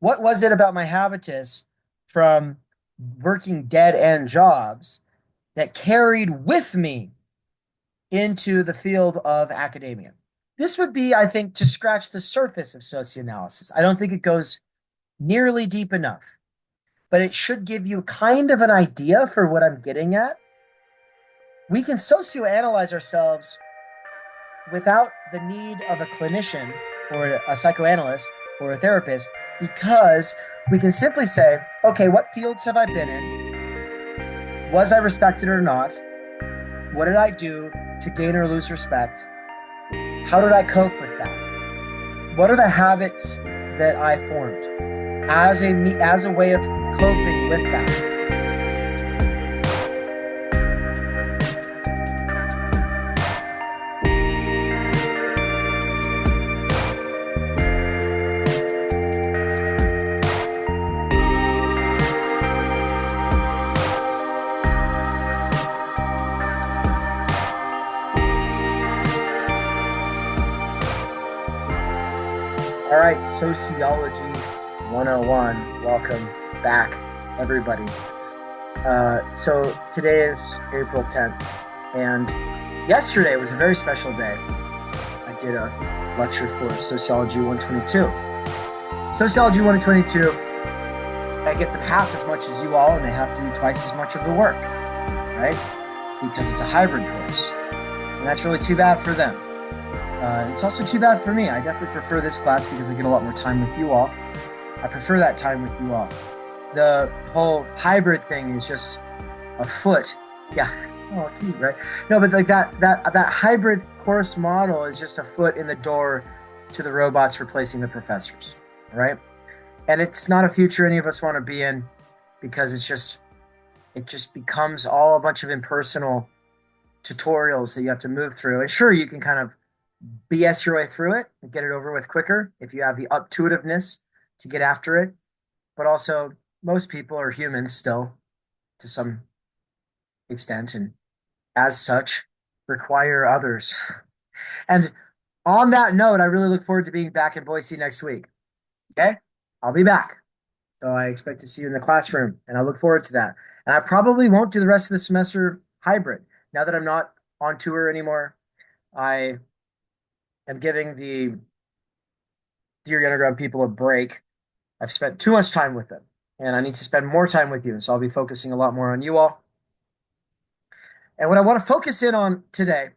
What was it about my habitus from working dead end jobs that carried with me into the field of academia? This would be, I think, to scratch the surface of socioanalysis. I don't think it goes nearly deep enough, but it should give you kind of an idea for what I'm getting at. We can socioanalyze ourselves without the need of a clinician or a psychoanalyst or a therapist because we can simply say, okay, what fields have I been in? Was I respected or not? What did I do to gain or lose respect? How did I cope with that? What are the habits that I formed as a way of coping with that? All right, Sociology 101. Welcome back, everybody. So today is April 10th, and yesterday was a very special day. I did a lecture for Sociology 122. Sociology 122, I get them half as much as you all, and they have to do twice as much of the work, right? Because it's a hybrid course, and that's really too bad for them. It's also too bad for me. I definitely prefer this class because I get a lot more time with you all. I prefer that time with you all. The whole hybrid thing is just a foot. Yeah. Oh, cute, right? No, but like that hybrid course model is just a foot in the door to the robots replacing the professors, right? And it's not a future any of us want to be in because it just becomes all a bunch of impersonal tutorials that you have to move through. And sure, you can kind of BS your way through it and get it over with quicker if you have the up-to-itiveness to get after it. But also, most people are humans still to some extent, and as such, require others. And on that note, I really look forward to being back in Boise next week. Okay? I'll be back. So I expect to see you in the classroom, and I look forward to that. And I probably won't do the rest of the semester hybrid. Now that I'm not on tour anymore, I am giving the Dear Underground people a break. I've spent too much time with them, and I need to spend more time with you. So I'll be focusing a lot more on you all. And what I want to focus in on today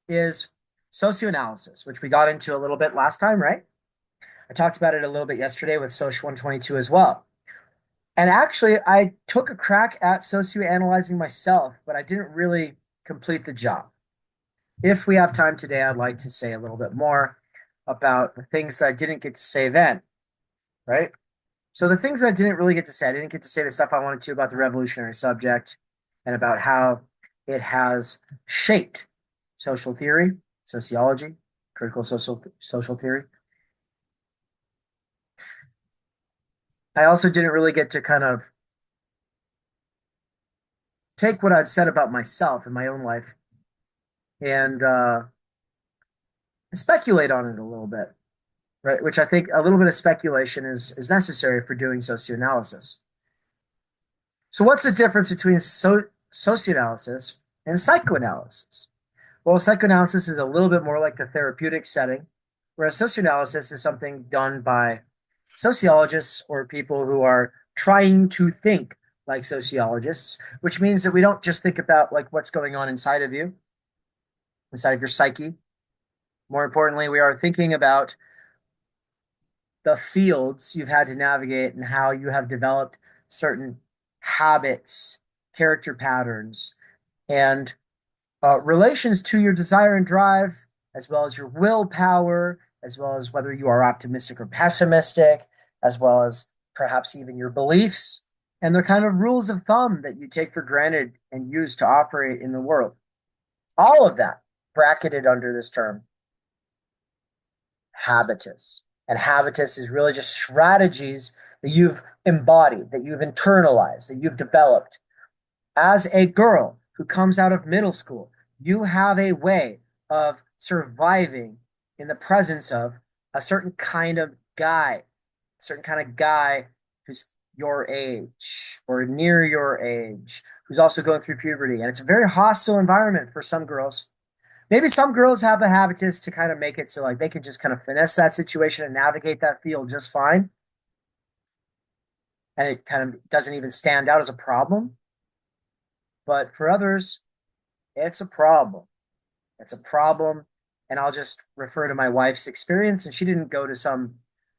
is socioanalysis, which we got into a little bit last time, right? I talked about it a little bit yesterday with Social 122 as well. And actually, I took a crack at socioanalyzing myself, but I didn't really complete the job. If we have time today, I'd like to say a little bit more about the things that I didn't get to say then, right? So the things that I didn't really get to say, I didn't get to say the stuff I wanted to about the revolutionary subject and about how it has shaped social theory, sociology, critical social theory. I also didn't really get to kind of take what I'd said about myself in my own life and speculate on it a little bit, right? Which I think a little bit of speculation is necessary for doing socioanalysis. So what's the difference between socioanalysis and psychoanalysis? Well, psychoanalysis is a little bit more like the therapeutic setting, whereas socioanalysis is something done by sociologists or people who are trying to think like sociologists, which means that we don't just think about like what's going on inside of you, inside of your psyche. More importantly, we are thinking about the fields you've had to navigate and how you have developed certain habits, character patterns, and relations to your desire and drive, as well as your willpower, as well as whether you are optimistic or pessimistic, as well as perhaps even your beliefs and the kind of rules of thumb that you take for granted and use to operate in the world. All of that bracketed under this term habitus. And habitus is really just strategies that you've embodied, that you've internalized, that you've developed. As a girl who comes out of middle school, you have a way of surviving in the presence of a certain kind of guy certain kind of guy who's your age or near your age, who's also going through puberty. And it's a very hostile environment for some girls. Maybe some girls have the habitus to kind of make it so like they can just kind of finesse that situation and navigate that field just fine. And it kind of doesn't even stand out as a problem. But for others, it's a problem. It's a problem. And I'll just refer to my wife's experience. And she didn't go to some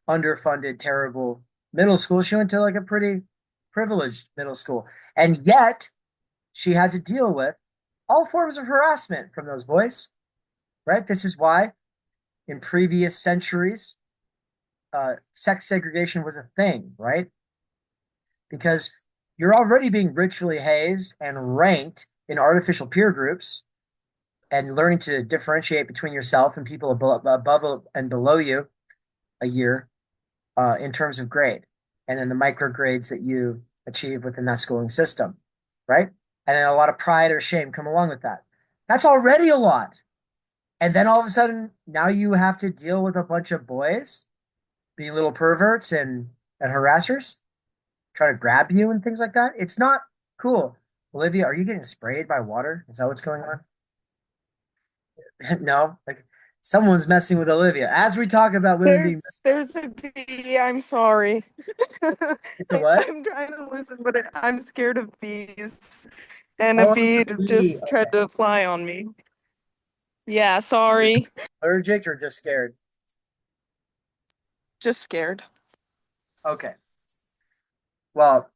underfunded, terrible middle school. She went to like a pretty privileged middle school. And yet she had to deal with all forms of harassment from those boys, right? This is why in previous centuries, sex segregation was a thing, right? Because you're already being ritually hazed and ranked in artificial peer groups and learning to differentiate between yourself and people above and below you a year in terms of grade, and then the micro grades that you achieve within that schooling system, right? And then a lot of pride or shame come along with that. That's already a lot. And then all of a sudden, now you have to deal with a bunch of boys being little perverts and harassers, trying to grab you and things like that. It's not cool. Olivia, are you getting sprayed by water? Is that what's going on? No, like someone's messing with Olivia. As we talk about women being There's a bee. I'm sorry. it's a what? I'm trying to listen, but I'm scared of bees. And a Oh, it's a bee bee. just tried to fly on me. Yeah, sorry. Allergic or just scared? Just scared. Okay. Well,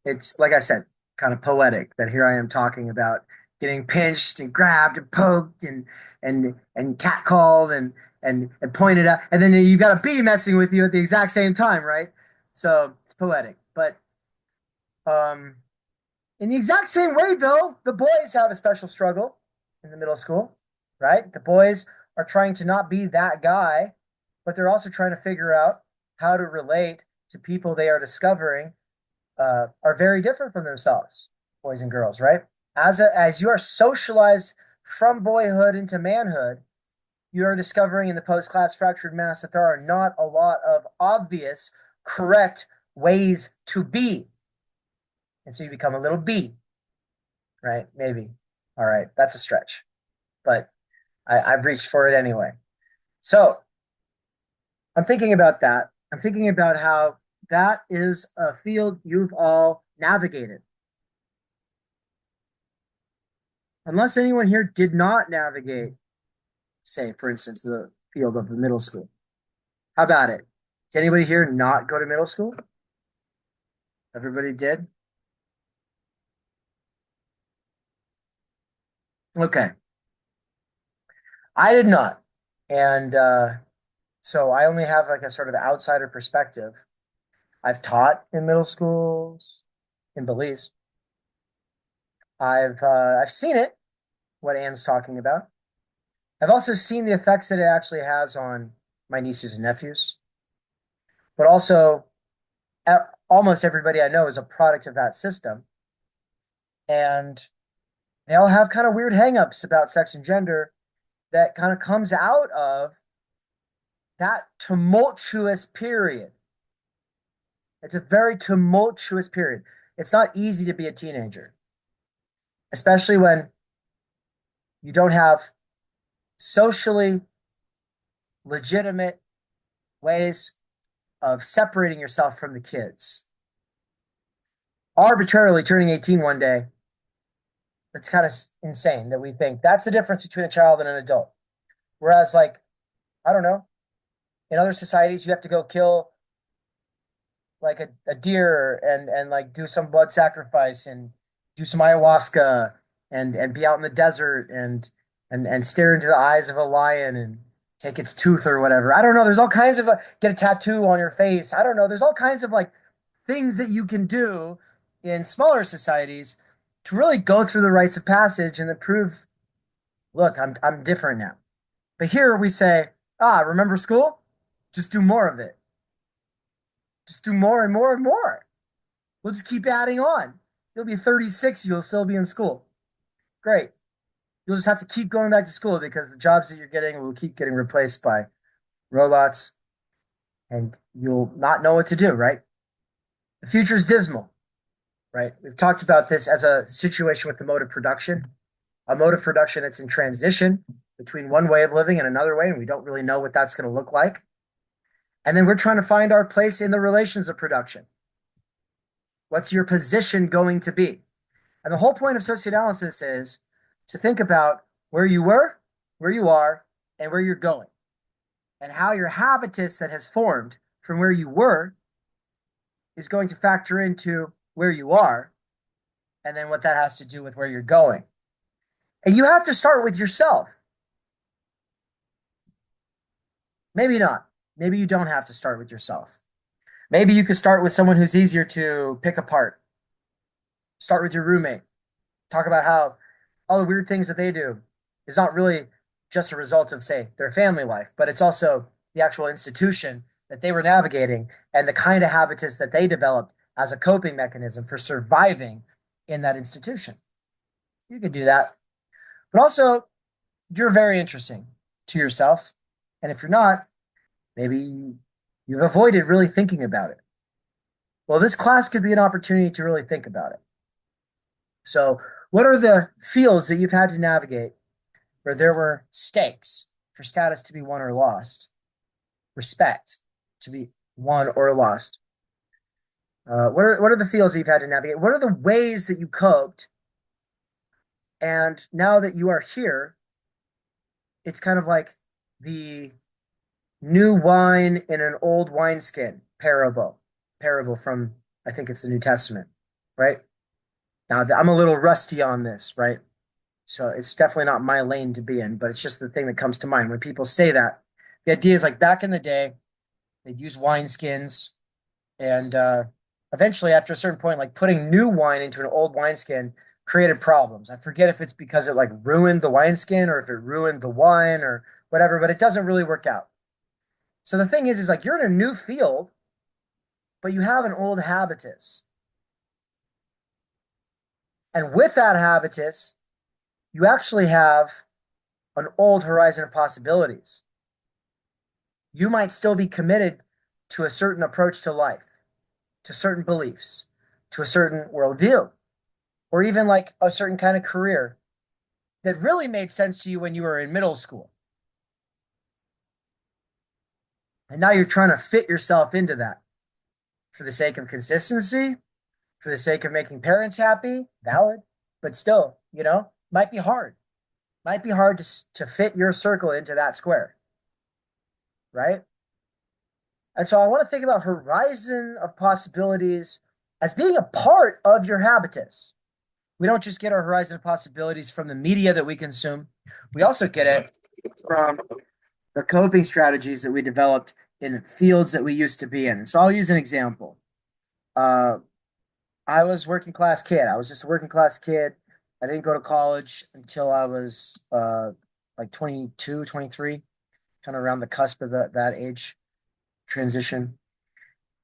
it's like I said, kind of poetic that here I am talking about getting pinched and grabbed and poked and catcalled and pointed out, and then you got a bee messing with you at the exact same time, right? So it's poetic. But um, in the exact same way, though, the boys have a special struggle in the middle school, right? The boys are trying to not be that guy, but they're also trying to figure out how to relate to people they are discovering are very different from themselves, boys and girls, right? As you are socialized from boyhood into manhood, you are discovering in the post-class fractured mass that there are not a lot of obvious, correct ways to be. And so you become a little bee, right? Maybe. All right, that's a stretch, but I've reached for it anyway. So I'm thinking about that. I'm thinking about how that is a field you've all navigated. Unless anyone here did not navigate, say, for instance, the field of the middle school. How about it? Does anybody here not go to middle school? Everybody did? Okay. I did not. And so I only have like a sort of outsider perspective. I've taught in middle schools in Belize. I've seen it, what Anne's talking about. I've also seen the effects that it actually has on my nieces and nephews, but also almost everybody I know is a product of that system. And they all have kind of weird hangups about sex and gender that kind of comes out of that tumultuous period. It's a very tumultuous period. It's not easy to be a teenager, especially when you don't have socially legitimate ways of separating yourself from the kids. Arbitrarily turning 18 one day, it's kind of insane that we think that's the difference between a child and an adult. Whereas, like, I don't know, in other societies, you have to go kill like a deer and like do some blood sacrifice and do some ayahuasca and be out in the desert and stare into the eyes of a lion and take its tooth or whatever. I don't know. There's all kinds of get a tattoo on your face. I don't know. There's all kinds of like things that you can do in smaller societies to really go through the rites of passage and to prove, look, I'm different now. But here we say, remember school? Just do more of it. Just do more and more and more. We'll just keep adding on. You'll be 36, you'll still be in school. Great. You'll just have to keep going back to school because the jobs that you're getting will keep getting replaced by robots and you'll not know what to do, right? The future is dismal, right? We've talked about this as a situation with the mode of production, a mode of production that's in transition between one way of living and another way, and we don't really know what that's going to look like. And then we're trying to find our place in the relations of production. What's your position going to be? And the whole point of socioanalysis is to think about where you were, where you are, and where you're going, and how your habitus that has formed from where you were is going to factor into where you are, and then what that has to do with where you're going. And you have to start with yourself. Maybe not. Maybe you don't have to start with yourself. Maybe you could start with someone who's easier to pick apart. Start with your roommate. Talk about how all the weird things that they do is not really just a result of, say, their family life, but it's also the actual institution that they were navigating and the kind of habitus that they developed as a coping mechanism for surviving in that institution. You could do that. But also, you're very interesting to yourself. And if you're not, maybe you've avoided really thinking about it. Well, this class could be an opportunity to really think about it. So, what are the fields that you've had to navigate where there were stakes for status to be won or lost, respect to be won or lost? What are the fields that you've had to navigate? What are the ways that you coped? And now that you are here, it's kind of like the new wine in an old wineskin parable from, I think it's the New Testament, right? Now, I'm a little rusty on this, right? So it's definitely not my lane to be in, but it's just the thing that comes to mind when people say that. The idea is like back in the day, they'd use wineskins, and eventually, after a certain point, like putting new wine into an old wineskin created problems. I forget if it's because it like ruined the wineskin or if it ruined the wine or whatever, but it doesn't really work out. So the thing is like you're in a new field, but you have an old habitus. And with that habitus, you actually have an old horizon of possibilities. You might still be committed to a certain approach to life, to certain beliefs, to a certain worldview, or even like a certain kind of career that really made sense to you when you were in middle school. And now you're trying to fit yourself into that for the sake of consistency, for the sake of making parents happy, valid, but still, might be hard. Might be hard to fit your circle into that square, right? And so I want to think about horizon of possibilities as being a part of your habitus. We don't just get our horizon of possibilities from the media that we consume. We also get it from the coping strategies that we developed in fields that we used to be in. So I'll use an example. I was a working class kid. I was just a working class kid. I didn't go to college until I was like 22, 23, kind of around the cusp of that age transition.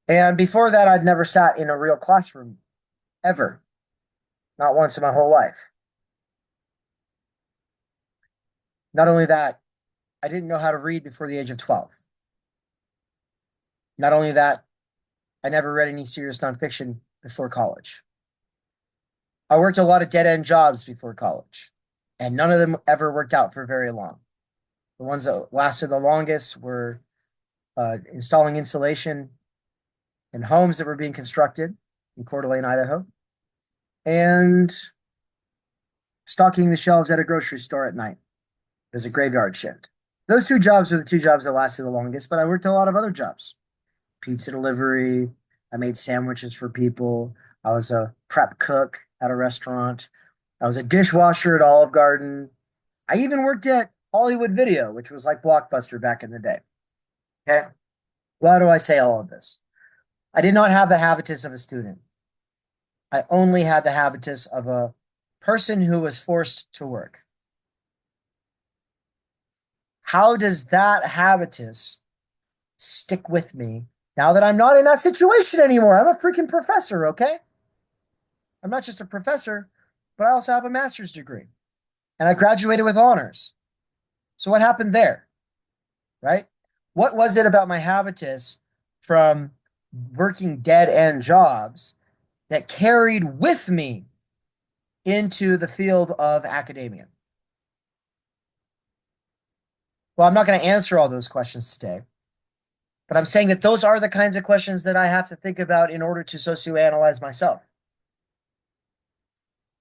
And before that, I'd never sat in a real classroom ever. Not once in my whole life. Not only that, I didn't know how to read before the age of 12. Not only that, I never read any serious nonfiction before college. I worked a lot of dead-end jobs before college, and none of them ever worked out for very long. The ones that lasted the longest were installing insulation in homes that were being constructed in Coeur d'Alene, Idaho, and stocking the shelves at a grocery store at night. It was a graveyard shift. Those two jobs were the two jobs that lasted the longest, but I worked a lot of other jobs. Pizza delivery. I made sandwiches for people. I was a prep cook at a restaurant. I was a dishwasher at Olive Garden. I even worked at Hollywood Video, which was like Blockbuster back in the day. Okay. Why do I say all of this? I did not have the habitus of a student. I only had the habitus of a person who was forced to work. How does that habitus stick with me now that I'm not in that situation anymore? I'm a freaking professor, okay? I'm not just a professor, but I also have a master's degree. And I graduated with honors. So what happened there? Right? What was it about my habitus from working dead end jobs that carried with me into the field of academia? Well, I'm not going to answer all those questions today, but I'm saying that those are the kinds of questions that I have to think about in order to socioanalyze myself.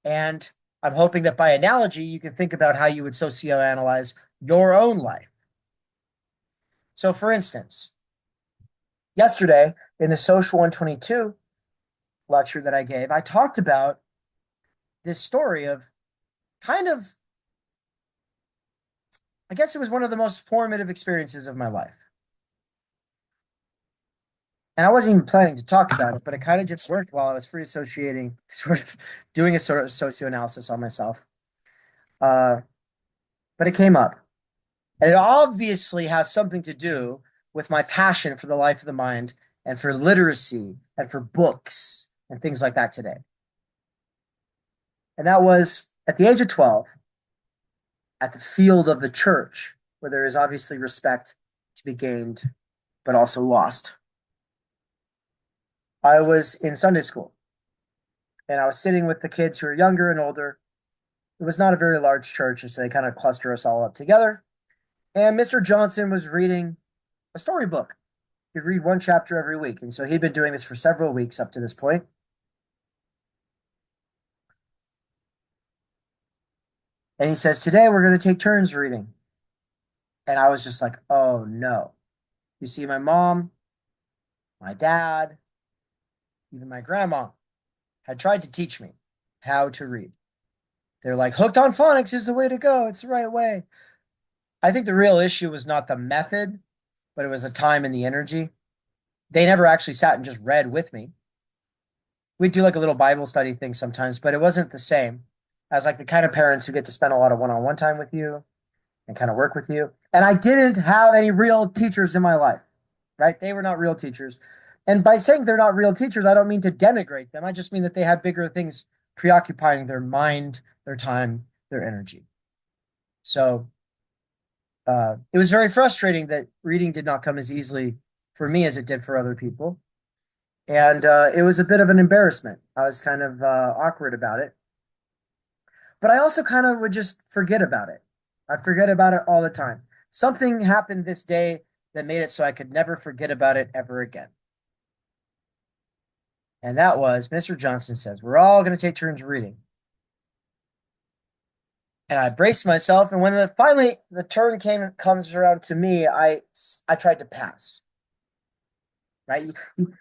And I'm hoping that by analogy, you can think about how you would socioanalyze your own life. So, for instance, yesterday in the Social 122 lecture that I gave, I talked about this story of kind of, I guess it was one of the most formative experiences of my life. And I wasn't even planning to talk about it, but it kind of just worked while I was free associating, sort of doing a sort of socioanalysis on myself. But it came up. And it obviously has something to do with my passion for the life of the mind and for literacy and for books and things like that today. And that was at the age of 12, at the field of the church, where there is obviously respect to be gained, but also lost. I was in Sunday school, and I was sitting with the kids who are younger and older. It was not a very large church, and so they kind of cluster us all up together. And Mr. Johnson was reading a storybook. He'd read one chapter every week, and so he'd been doing this for several weeks up to this point. And he says, today we're going to take turns reading. And I was just like, oh no. You see, my mom, my dad, even my grandma had tried to teach me how to read. They're like, hooked on phonics is the way to go. It's the right way. I think the real issue was not the method, but it was the time and the energy. They never actually sat and just read with me. We'd do like a little Bible study thing sometimes, but it wasn't the same as like the kind of parents who get to spend a lot of one-on-one time with you and kind of work with you. And I didn't have any real teachers in my life, right? They were not real teachers. And by saying they're not real teachers, I don't mean to denigrate them. I just mean that they had bigger things preoccupying their mind, their time, their energy. So it was very frustrating that reading did not come as easily for me as it did for other people. And it was a bit of an embarrassment. I was kind of awkward about it. But I also kind of would just forget about it. I'd forget about it all the time. Something happened this day that made it so I could never forget about it ever again. And that was Mr. Johnson says, we're all going to take turns reading. And I braced myself, and when finally the turn comes around to me, I tried to pass. Right?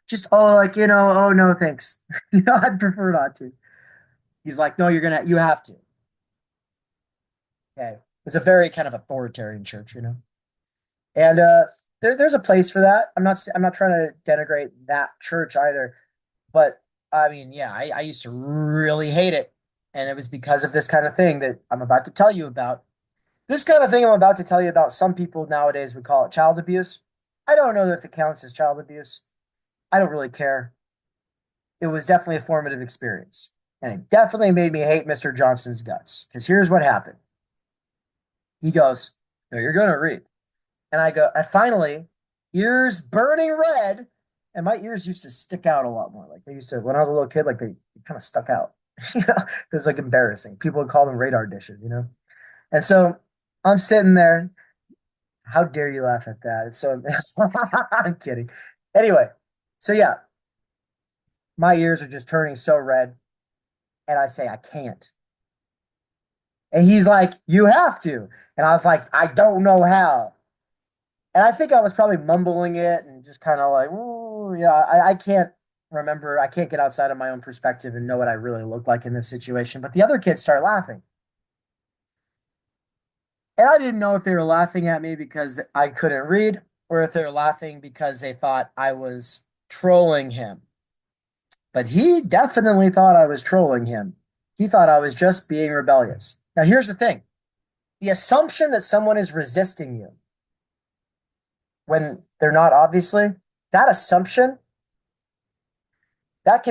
Just oh no, thanks. I'd prefer not to. He's like, no, you have to. Okay. It's a very kind of authoritarian church, And there's a place for that. I'm not trying to denigrate that church either. But I mean, yeah, I used to really hate it. And it was because of this kind of thing that I'm about to tell you about. This kind of thing I'm about to tell you about, some people nowadays would call it child abuse. I don't know if it counts as child abuse. I don't really care. It was definitely a formative experience. And it definitely made me hate Mr. Johnson's guts. Because here's what happened. He goes, no, you're going to read. And I go, and finally, ears burning red. And my ears used to stick out a lot more. Like they used to, when I was a little kid, like they kind of stuck out. It was like embarrassing. People would call them radar dishes. And so I'm sitting there. How dare you laugh at that? It's so, I'm kidding. Anyway, so yeah, my ears are just turning so red. And I say, I can't. And he's like, you have to. And I was like, I don't know how. And I think I was probably mumbling it and just kind of like, ooh, yeah, I can't remember. I can't get outside of my own perspective and know what I really looked like in this situation. But the other kids start laughing. And I didn't know if they were laughing at me because I couldn't read or if they were laughing because they thought I was trolling him. But he definitely thought I was trolling him. He thought I was just being rebellious. Now, here's the thing. The assumption that someone is resisting you when they're not, obviously, that assumption, that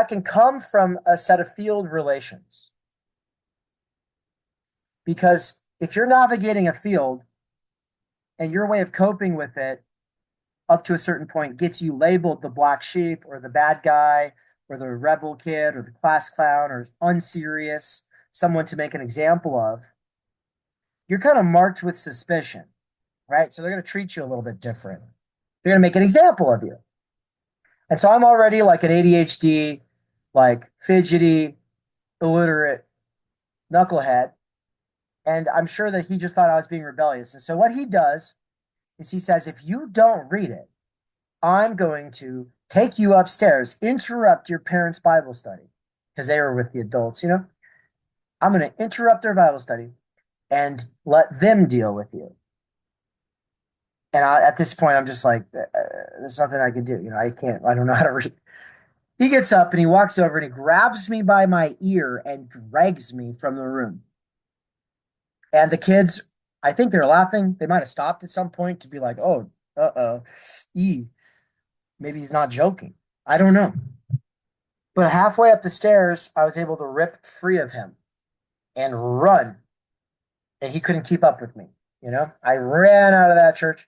can come from a set of field relations. Because if you're navigating a field and your way of coping with it up to a certain point gets you labeled the black sheep or the bad guy or the rebel kid or the class clown or unserious, someone to make an example of, you're kind of marked with suspicion, right? So they're going to treat you a little bit different. They're going to make an example of you. And so I'm already like an ADHD, like fidgety, illiterate knucklehead. And I'm sure that he just thought I was being rebellious. And so what he does is he says, if you don't read it, I'm going to take you upstairs, interrupt your parents' Bible study, because they were with the adults, you know? I'm going to interrupt their Bible study and let them deal with you. And at this point, I'm just like, there's nothing I can do. You know, I don't know how to read. He gets up and he walks over and he grabs me by my ear and drags me from the room. And the kids, I think they're laughing. They might have stopped at some point to be like, oh, maybe he's not joking. I don't know. But halfway up the stairs, I was able to rip free of him and run. And he couldn't keep up with me. You know, I ran out of that church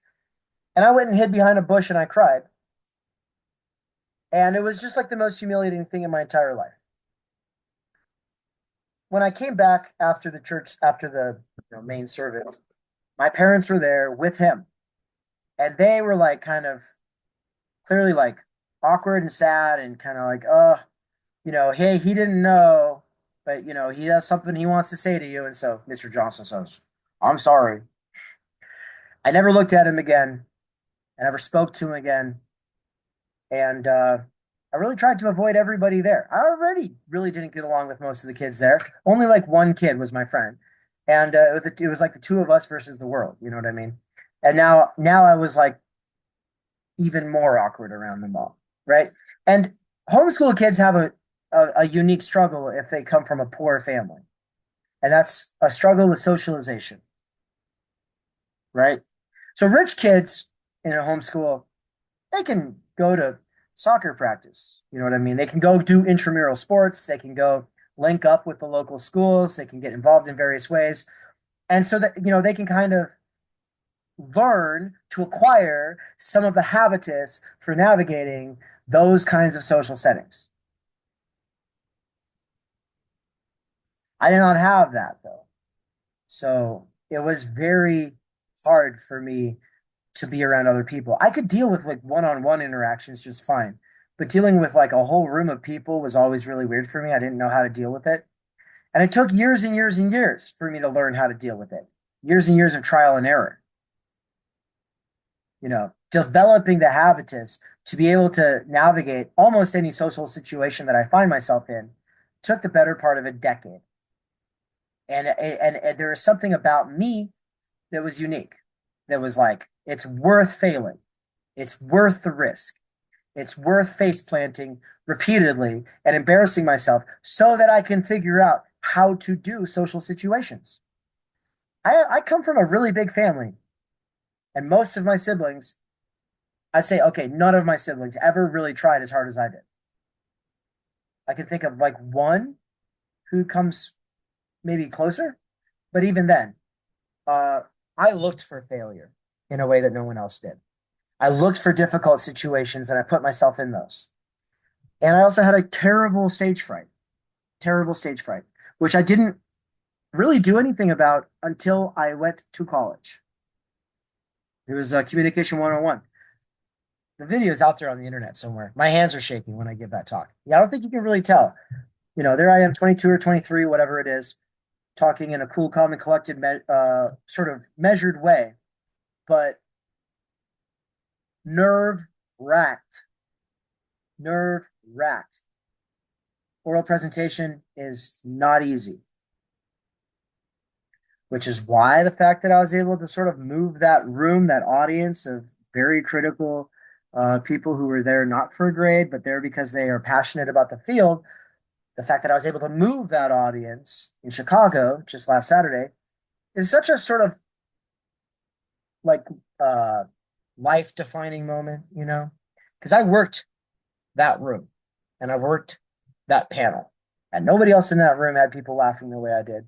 and I went and hid behind a bush and I cried. And it was just like the most humiliating thing in my entire life. When I came back after the church, after the main service, my parents were there with him. And they were like kind of clearly like awkward and sad and kind of like, oh, hey, he didn't know, but he has something he wants to say to you. And so Mr. Johnson says, I'm sorry. I never looked at him again. I never spoke to him again. And I really tried to avoid everybody there. I already really didn't get along with most of the kids there. Only like one kid was my friend. And it was like the two of us versus the world. You know what I mean? And now I was like even more awkward around them all. Right. And homeschool kids have a unique struggle if they come from a poor family. And that's a struggle with socialization. Right. So rich kids in a homeschool, they can go to soccer practice. You know what I mean? They can go do intramural sports. They can go link up with the local schools. They can get involved in various ways. And so that, they can kind of learn to acquire some of the habitus for navigating those kinds of social settings. I did not have that though. So it was very hard for me to be around other people. I could deal with like one-on-one interactions just fine, but dealing with like a whole room of people was always really weird for me. I didn't know how to deal with it. And it took years and years and years for me to learn how to deal with it. Years and years of trial and error. Developing the habitus to be able to navigate almost any social situation that I find myself in took the better part of a decade. And there is something about me that was unique. That was like, it's worth failing. It's worth the risk. It's worth face planting repeatedly and embarrassing myself so that I can figure out how to do social situations. I come from a really big family, and most of my siblings, I'd say, okay, none of my siblings ever really tried as hard as I did. I can think of like one who comes maybe closer, but even then, I looked for failure in a way that no one else did. I looked for difficult situations and I put myself in those. And I also had a terrible stage fright, which I didn't really do anything about until I went to college. It was Communication 101. The video is out there on the internet somewhere. My hands are shaking when I give that talk. Yeah, I don't think you can really tell. There I am, 22 or 23, whatever it is, talking in a cool, calm, and collected, sort of measured way, but nerve wracked. Oral presentation is not easy, which is why the fact that I was able to sort of move that room, that audience of very critical people who were there not for a grade, but there because they are passionate about the field. The fact that I was able to move that audience in Chicago just last Saturday is such a sort of like life-defining moment, because I worked that room and I worked that panel, and nobody else in that room had people laughing the way I did.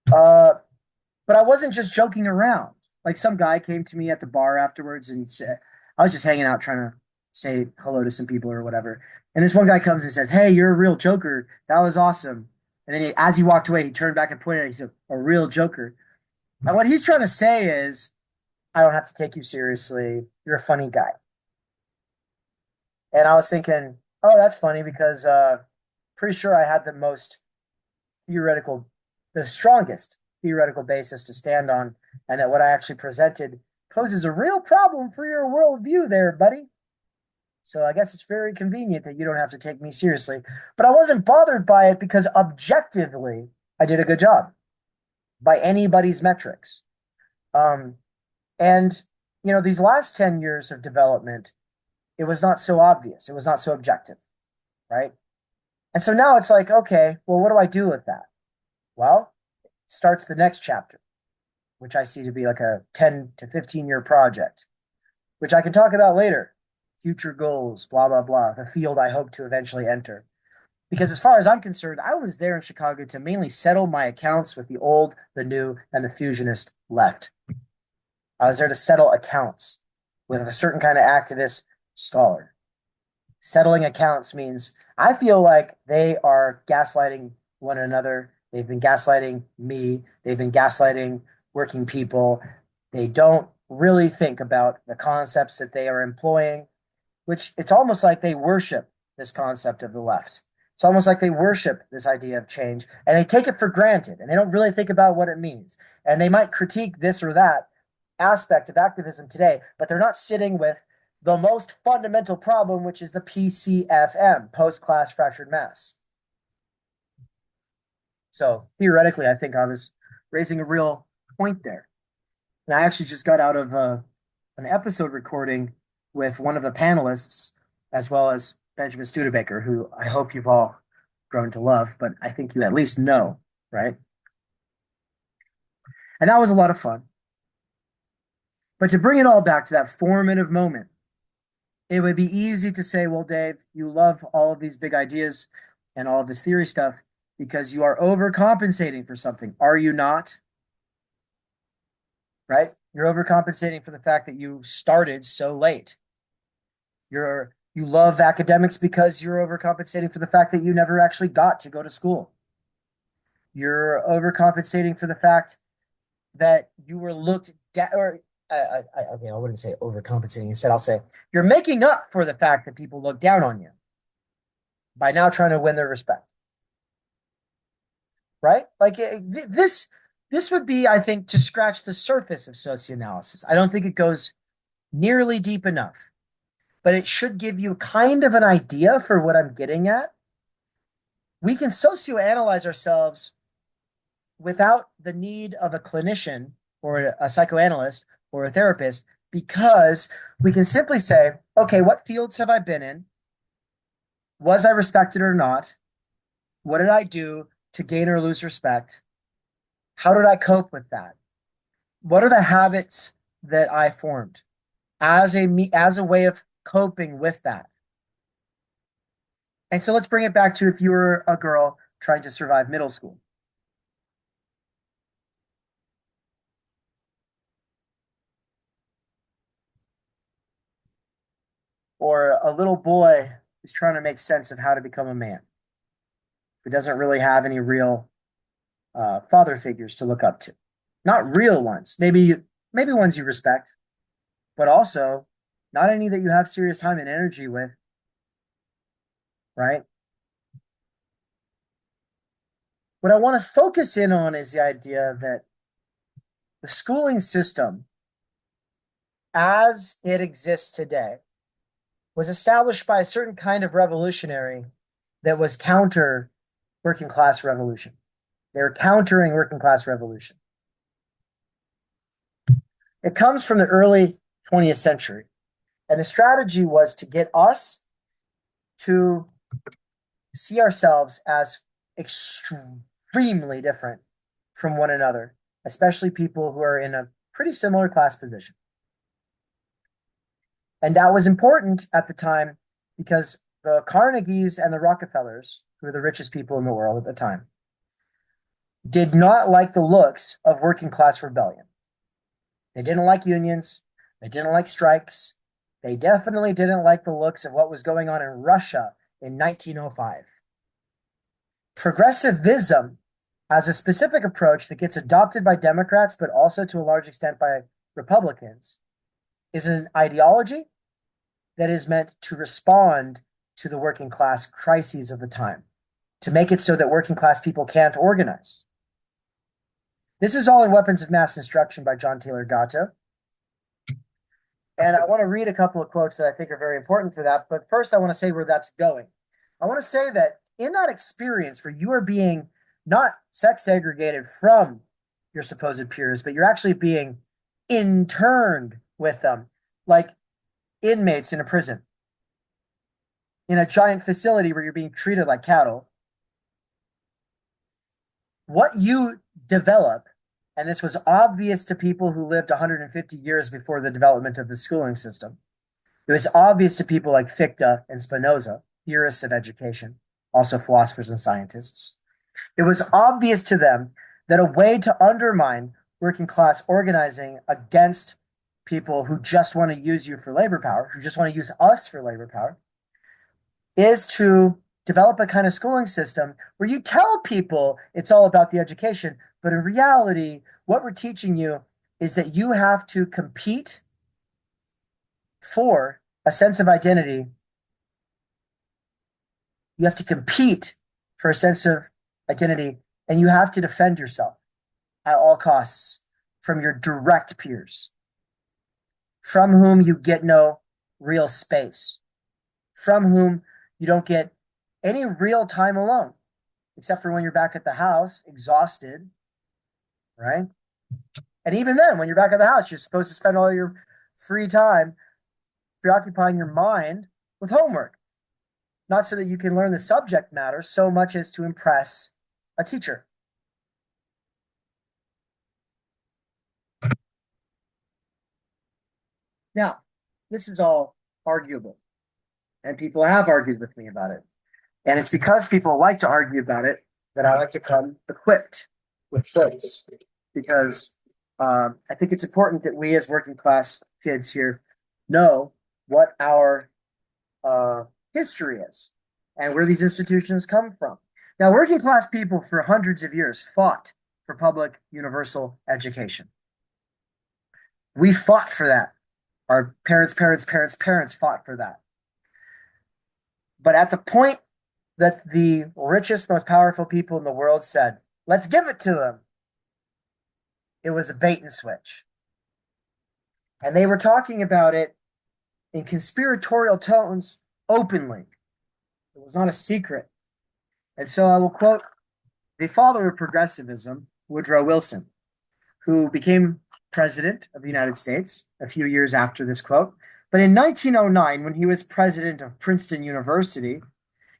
But I wasn't just joking around. Like some guy came to me at the bar afterwards and said, I was just hanging out trying to say hello to some people or whatever. And this one guy comes and says, "Hey, you're a real joker. That was awesome." And then as he walked away, he turned back and pointed at it. He said, "A real joker." And what he's trying to say is, I don't have to take you seriously. You're a funny guy. And I was thinking, oh, that's funny because pretty sure I had theoretical, the strongest theoretical basis to stand on, and that what I actually presented poses a real problem for your worldview there, buddy. So I guess it's very convenient that you don't have to take me seriously. But I wasn't bothered by it because objectively, I did a good job by anybody's metrics. And, these last 10 years of development, it was not so obvious. It was not so objective, right? And so now it's like, okay, well, what do I do with that? Well, it starts the next chapter, which I see to be like a 10 to 15-year project, which I can talk about later. Future goals, blah, blah, blah, the field I hope to eventually enter. Because as far as I'm concerned, I was there in Chicago to mainly settle my accounts with the old, the new, and the fusionist left. I was there to settle accounts with a certain kind of activist scholar. Settling accounts means I feel like they are gaslighting one another. They've been gaslighting me. They've been gaslighting working people. They don't really think about the concepts that they are employing, which it's almost like they worship this concept of the left. It's almost like they worship this idea of change and they take it for granted and they don't really think about what it means. And they might critique this or that aspect of activism today, but they're not sitting with the most fundamental problem, which is the PCFM, post-class fractured mass. So theoretically, I think I was raising a real point there. And I actually just got out of an episode recording with one of the panelists, as well as Benjamin Studebaker, who I hope you've all grown to love, but I think you at least know, right? And that was a lot of fun. But to bring it all back to that formative moment, it would be easy to say, well, Dave, you love all of these big ideas and all of this theory stuff because you are overcompensating for something. Are you not? Right? You're overcompensating for the fact that you started so late. You love academics because you're overcompensating for the fact that you never actually got to go to school. You're overcompensating for the fact that you were looked down, or okay, I wouldn't say overcompensating. Instead, I'll say you're making up for the fact that people look down on you by now trying to win their respect. Right? Like this would be, I think, to scratch the surface of socioanalysis. I don't think it goes nearly deep enough, but it should give you kind of an idea for what I'm getting at. We can socioanalyze ourselves without the need of a clinician or a psychoanalyst or a therapist, because we can simply say, okay, what fields have I been in? Was I respected or not? What did I do to gain or lose respect? How did I cope with that? What are the habits that I formed as a way of coping with that? And so let's bring it back to if you were a girl trying to survive middle school. Or a little boy who's trying to make sense of how to become a man, who doesn't really have any real father figures to look up to. Not real ones, maybe ones you respect, but also not any that you have serious time and energy with, right? What I want to focus in on is the idea that the schooling system, as it exists today, was established by a certain kind of revolutionary that was counter working class revolution. They were countering working class revolution. It comes from the early 20th century. And the strategy was to get us to see ourselves as extremely different from one another, especially people who are in a pretty similar class position. And that was important at the time because the Carnegies and the Rockefellers, who were the richest people in the world at the time, did not like the looks of working class rebellion. They didn't like unions. They didn't like strikes. They definitely didn't like the looks of what was going on in Russia in 1905. Progressivism has a specific approach that gets adopted by Democrats, but also to a large extent by Republicans, is an ideology that is meant to respond to the working class crises of the time, to make it so that working class people can't organize. This is all in Weapons of Mass Destruction by John Taylor Gatto. And I want to read a couple of quotes that I think are very important for that. But first, I want to say where that's going. I want to say that in that experience where you are being not sex segregated from your supposed peers, but you're actually being interned with them, like inmates in a prison, in a giant facility where you're being treated like cattle, what you develop, and this was obvious to people who lived 150 years before the development of the schooling system. It was obvious to people like Fichte and Spinoza, theorists of education, also philosophers and scientists. It was obvious to them that a way to undermine working class organizing against people who just want to use you for labor power, who just want to use us for labor power, is to develop a kind of schooling system where you tell people it's all about the education, but in reality, what we're teaching you is that you have to compete for a sense of identity. You have to compete for a sense of identity, and you have to defend yourself at all costs from your direct peers, from whom you get no real space, from whom you don't get any real time alone, except for when you're back at the house, exhausted, right? And even then, when you're back at the house, you're supposed to spend all your free time preoccupying your mind with homework, not so that you can learn the subject matter so much as to impress a teacher. Now, this is all arguable, and people have argued with me about it. And it's because people like to argue about it that I like to come equipped with quotes, because I think it's important that we as working class kids here know what our history is and where these institutions come from. Now, working class people for hundreds of years fought for public universal education. We fought for that. Our parents' parents fought for that. But at the point that the richest, most powerful people in the world said, let's give it to them, it was a bait and switch. And they were talking about it in conspiratorial tones openly. It was not a secret. And so I will quote the father of progressivism, Woodrow Wilson, who became president of the United States a few years after this quote. But in 1909, when he was president of Princeton University,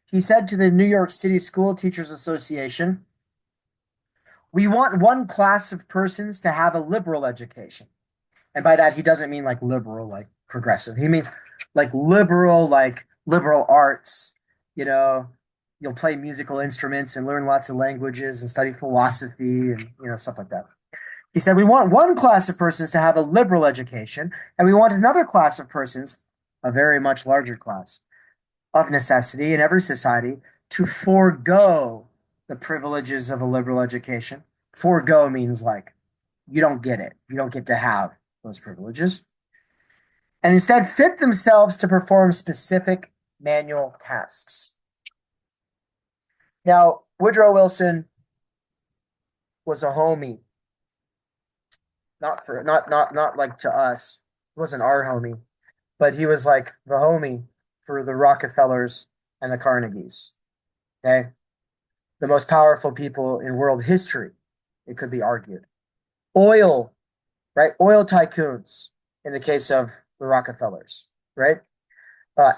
he said to the New York City School Teachers Association, "We want one class of persons to have a liberal education." And by that, he doesn't mean like liberal, like progressive. He means like liberal arts. You know, you'll play musical instruments and learn lots of languages and study philosophy and, stuff like that. He said, we want one class of persons to have a liberal education, and we want another class of persons, a very much larger class, of necessity in every society, to forego the privileges of a liberal education. Forego means like, you don't get it. You don't get to have those privileges. And instead fit themselves to perform specific manual tasks. Now, Woodrow Wilson was a homie. Not like to us. He wasn't our homie, but he was like the homie for the Rockefellers and the Carnegies. Okay. The most powerful people in world history, it could be argued. Oil, right? Oil tycoons in the case of the Rockefellers, right?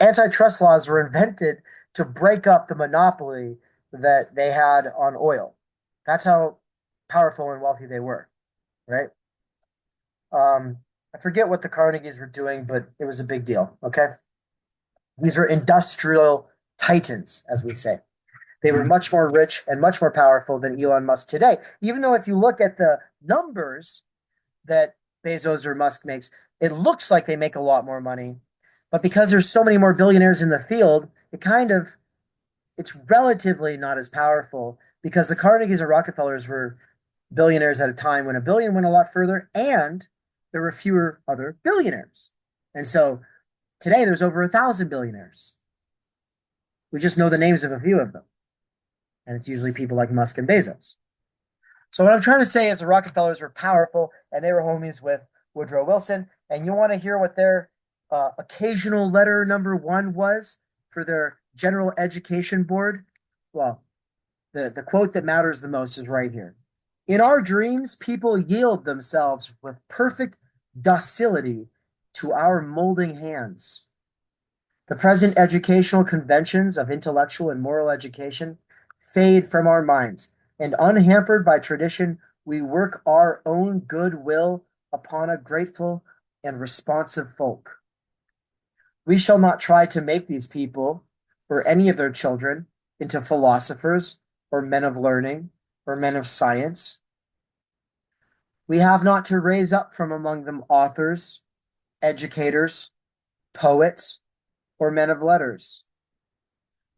Antitrust laws were invented to break up the monopoly that they had on oil. That's how powerful and wealthy they were, right? I forget what the Carnegies were doing, but it was a big deal, okay? These were industrial titans, as we say. They were much more rich and much more powerful than Elon Musk today. Even though if you look at the numbers that Bezos or Musk makes, it looks like they make a lot more money. But because there's so many more billionaires in the field, it's relatively not as powerful because the Carnegies and Rockefellers were billionaires at a time when a billion went a lot further and there were fewer other billionaires. And so today there's over 1,000 billionaires. We just know the names of a few of them. And it's usually people like Musk and Bezos. So what I'm trying to say is the Rockefellers were powerful and they were homies with Woodrow Wilson. And you want to hear what their occasional letter number 1 was for their General Education Board? Well, the quote that matters the most is right here. In our dreams, people yield themselves with perfect docility to our molding hands. The present educational conventions of intellectual and moral education fade from our minds, and unhampered by tradition, we work our own goodwill upon a grateful and responsive folk. We shall not try to make these people, or any of their children, into philosophers, or men of learning, or men of science. We have not to raise up from among them authors, educators, poets, or men of letters.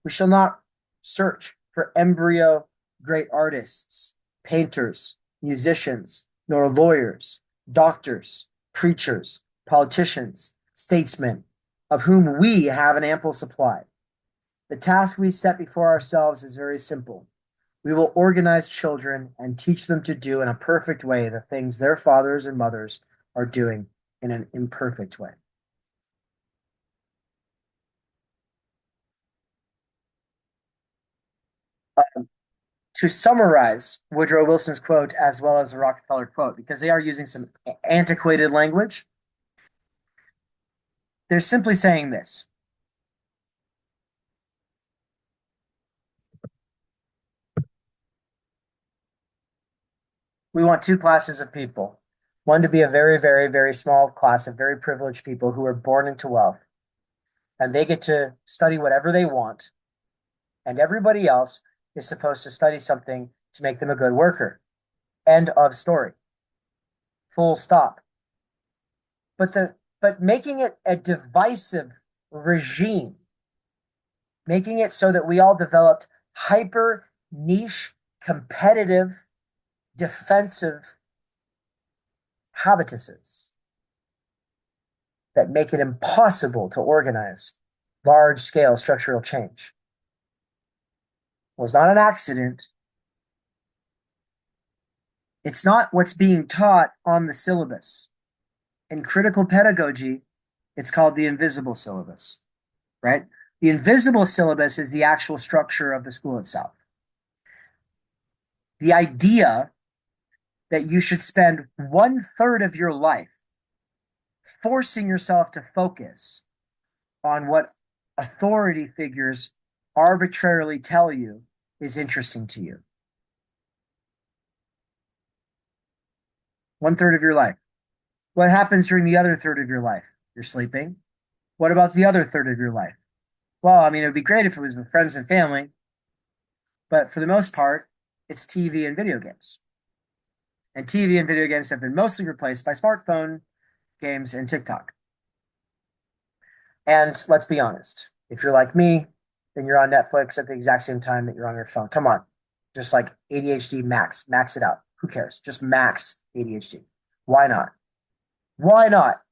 We shall not search for embryo great artists, painters, musicians, nor lawyers, doctors, preachers, politicians, statesmen, of whom we have an ample supply. The task we set before ourselves is very simple. We will organize children and teach them to do in a perfect way the things their fathers and mothers are doing in an imperfect way. To summarize Woodrow Wilson's quote as well as the Rockefeller quote, because they are using some antiquated language, they're simply saying this. We want 2 classes of people. One to be a very, very, very small class of very privileged people who are born into wealth, and they get to study whatever they want, and everybody else is supposed to study something to make them a good worker. End of story. Full stop. But making it a divisive regime, making it so that we all developed hyper niche, competitive, defensive habituses that make it impossible to organize large scale structural change was not an accident. It's not what's being taught on the syllabus. In critical pedagogy, it's called the invisible syllabus, right? The invisible syllabus is the actual structure of the school itself. The idea that you should spend 1/3 of your life forcing yourself to focus on what authority figures arbitrarily tell you is interesting to you. 1/3 of your life. What happens during the other third of your life? You're sleeping. What about the other third of your life? Well, I mean, it would be great if it was with friends and family, but for the most part, it's TV and video games. And TV and video games have been mostly replaced by smartphone games and TikTok. And let's be honest, if you're like me, then you're on Netflix at the exact same time that you're on your phone. Come on, just like ADHD max it out. Who cares? Just max ADHD. Why not? Why not?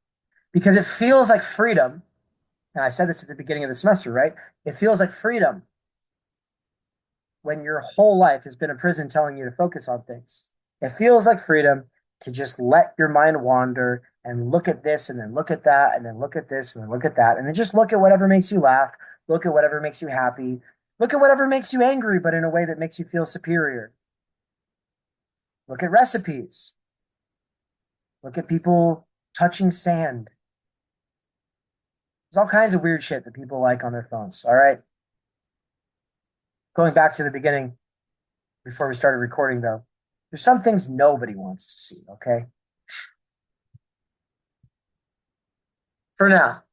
Because it feels like freedom. And I said this at the beginning of the semester, right? It feels like freedom when your whole life has been a prison telling you to focus on things. It feels like freedom to just let your mind wander and look at this and then look at that and then look at this and then look at that and then just look at whatever makes you laugh, look at whatever makes you happy, look at whatever makes you angry, but in a way that makes you feel superior. Look at recipes. Look at people touching sand. There's all kinds of weird shit that people like on their phones, all right? Going back to the beginning, before we started recording, though, there's some things nobody wants to see, okay? For now,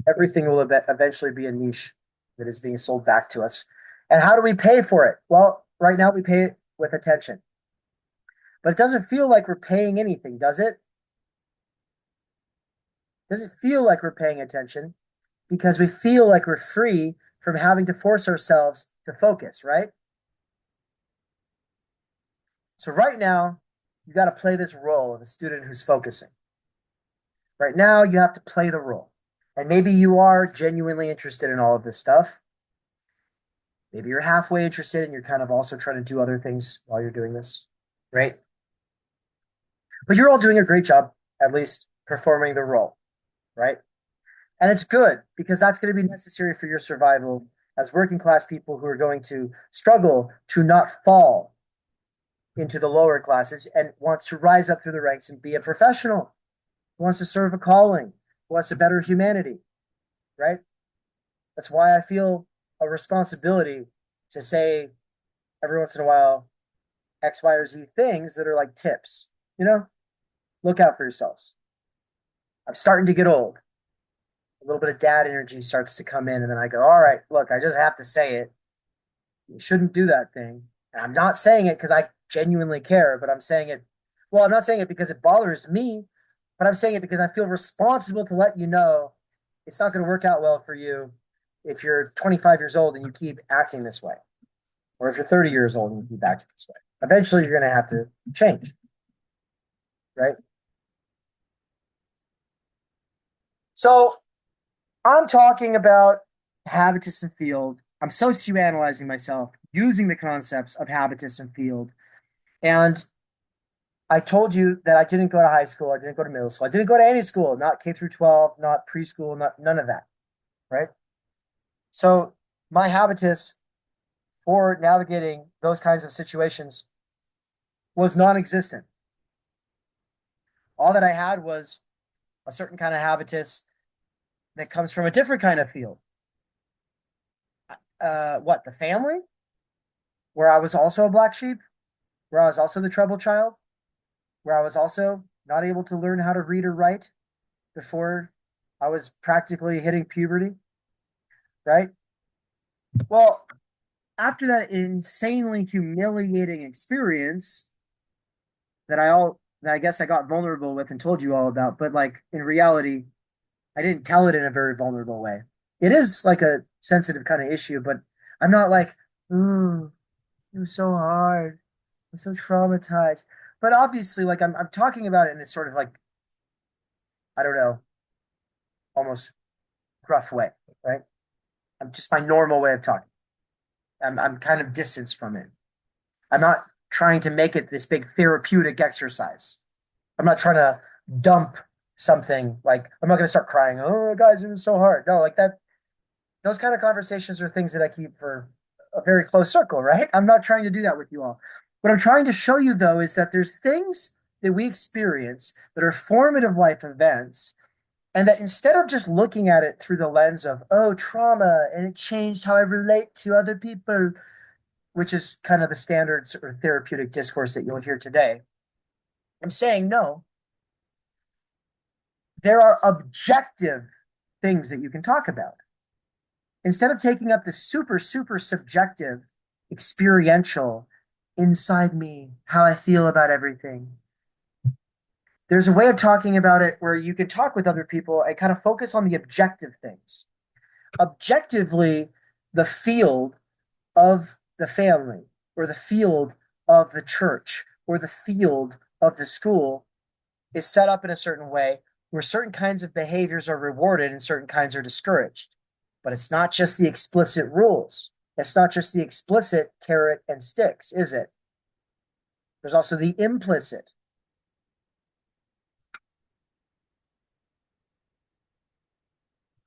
everything will eventually be a niche that is being sold back to us. And how do we pay for it? Well, right now we pay it with attention. But it doesn't feel like we're paying anything, does it? Doesn't feel like we're paying attention because we feel like we're free from having to force ourselves to focus, right? So right now, you got to play this role of a student who's focusing. Right now, you have to play the role. And maybe you are genuinely interested in all of this stuff. Maybe you're halfway interested and you're kind of also trying to do other things while you're doing this, right? But you're all doing a great job, at least performing the role, right? And it's good because that's going to be necessary for your survival as working class people who are going to struggle to not fall into the lower classes and wants to rise up through the ranks and be a professional, who wants to serve a calling, who wants to better humanity, right? That's why I feel a responsibility to say every once in a while X, Y, or Z things that are like tips, look out for yourselves. I'm starting to get old. A little bit of dad energy starts to come in, and then I go, all right, look, I just have to say it. You shouldn't do that thing. And I'm not saying it because I genuinely care, but I'm saying it. Well, I'm not saying it because it bothers me, but I'm saying it because I feel responsible to let you know it's not going to work out well for you if you're 25 years old and you keep acting this way, or if you're 30 years old and you keep acting this way. Eventually, you're going to have to change, right? So I'm talking about habitus and field. I'm socioanalyzing myself using the concepts of habitus and field. And I told you that I didn't go to high school. I didn't go to middle school. I didn't go to any school, not K through 12, not preschool, none of that. Right. So my habitus for navigating those kinds of situations was non-existent. All that I had was a certain kind of habitus that comes from a different kind of field. The family, where I was also a black sheep, where I was also the trouble child, where I was also not able to learn how to read or write before I was practically hitting puberty, right? Well, after that insanely humiliating experience that I guess I got vulnerable with and told you all about, but like in reality, I didn't tell it in a very vulnerable way. It is like a sensitive kind of issue, but I'm not like, ooh, it was so hard. I'm so traumatized. But obviously, like I'm talking about it in this sort of like, I don't know, almost gruff way, right? I'm just my normal way of talking. I'm kind of distanced from it. I'm not trying to make it this big therapeutic exercise. I'm not trying to dump something like I'm not going to start crying. Oh, guys, it was so hard. No, like that. Those kind of conversations are things that I keep for a very close circle, right? I'm not trying to do that with you all. What I'm trying to show you, though, is that there's things that we experience that are formative life events, and that instead of just looking at it through the lens of, oh, trauma, and it changed how I relate to other people, which is kind of the standard sort of therapeutic discourse that you'll hear today, I'm saying no. There are objective things that you can talk about. Instead of taking up the super, super subjective, experiential, inside me, how I feel about everything, there's a way of talking about it where you can talk with other people and kind of focus on the objective things. Objectively, the field of the family, or the field of the church, or the field of the school is set up in a certain way where certain kinds of behaviors are rewarded and certain kinds are discouraged. But it's not just the explicit rules. It's not just the explicit carrot and sticks, is it? There's also the implicit.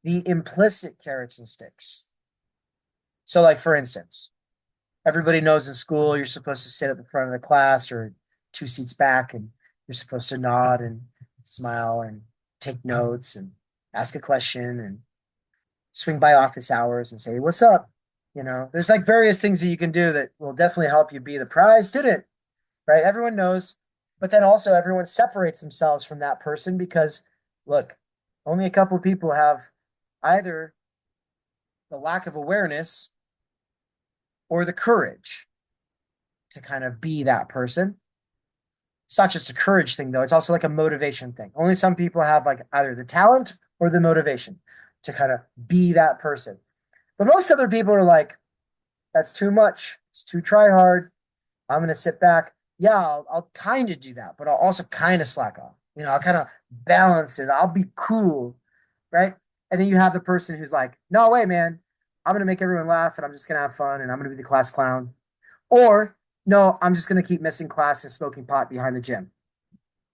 The implicit carrots and sticks. So, like, for instance, everybody knows in school you're supposed to sit at the front of the class or 2 seats back, and you're supposed to nod and smile and take notes and ask a question and swing by office hours and say, what's up? There's like various things that you can do that will definitely help you be the prize student, right? Everyone knows, but then also everyone separates themselves from that person because, look, only a couple of people have either the lack of awareness or the courage to kind of be that person. It's not just a courage thing, though. It's also like a motivation thing. Only some people have like either the talent or the motivation to kind of be that person. But most other people are like, that's too much. It's too try hard. I'm going to sit back. Yeah, I'll kind of do that, but I'll also kind of slack off. I'll kind of balance it. I'll be cool, right? And then you have the person who's like, no way, man. I'm going to make everyone laugh and I'm just going to have fun and I'm going to be the class clown. Or, no, I'm just going to keep missing class and smoking pot behind the gym,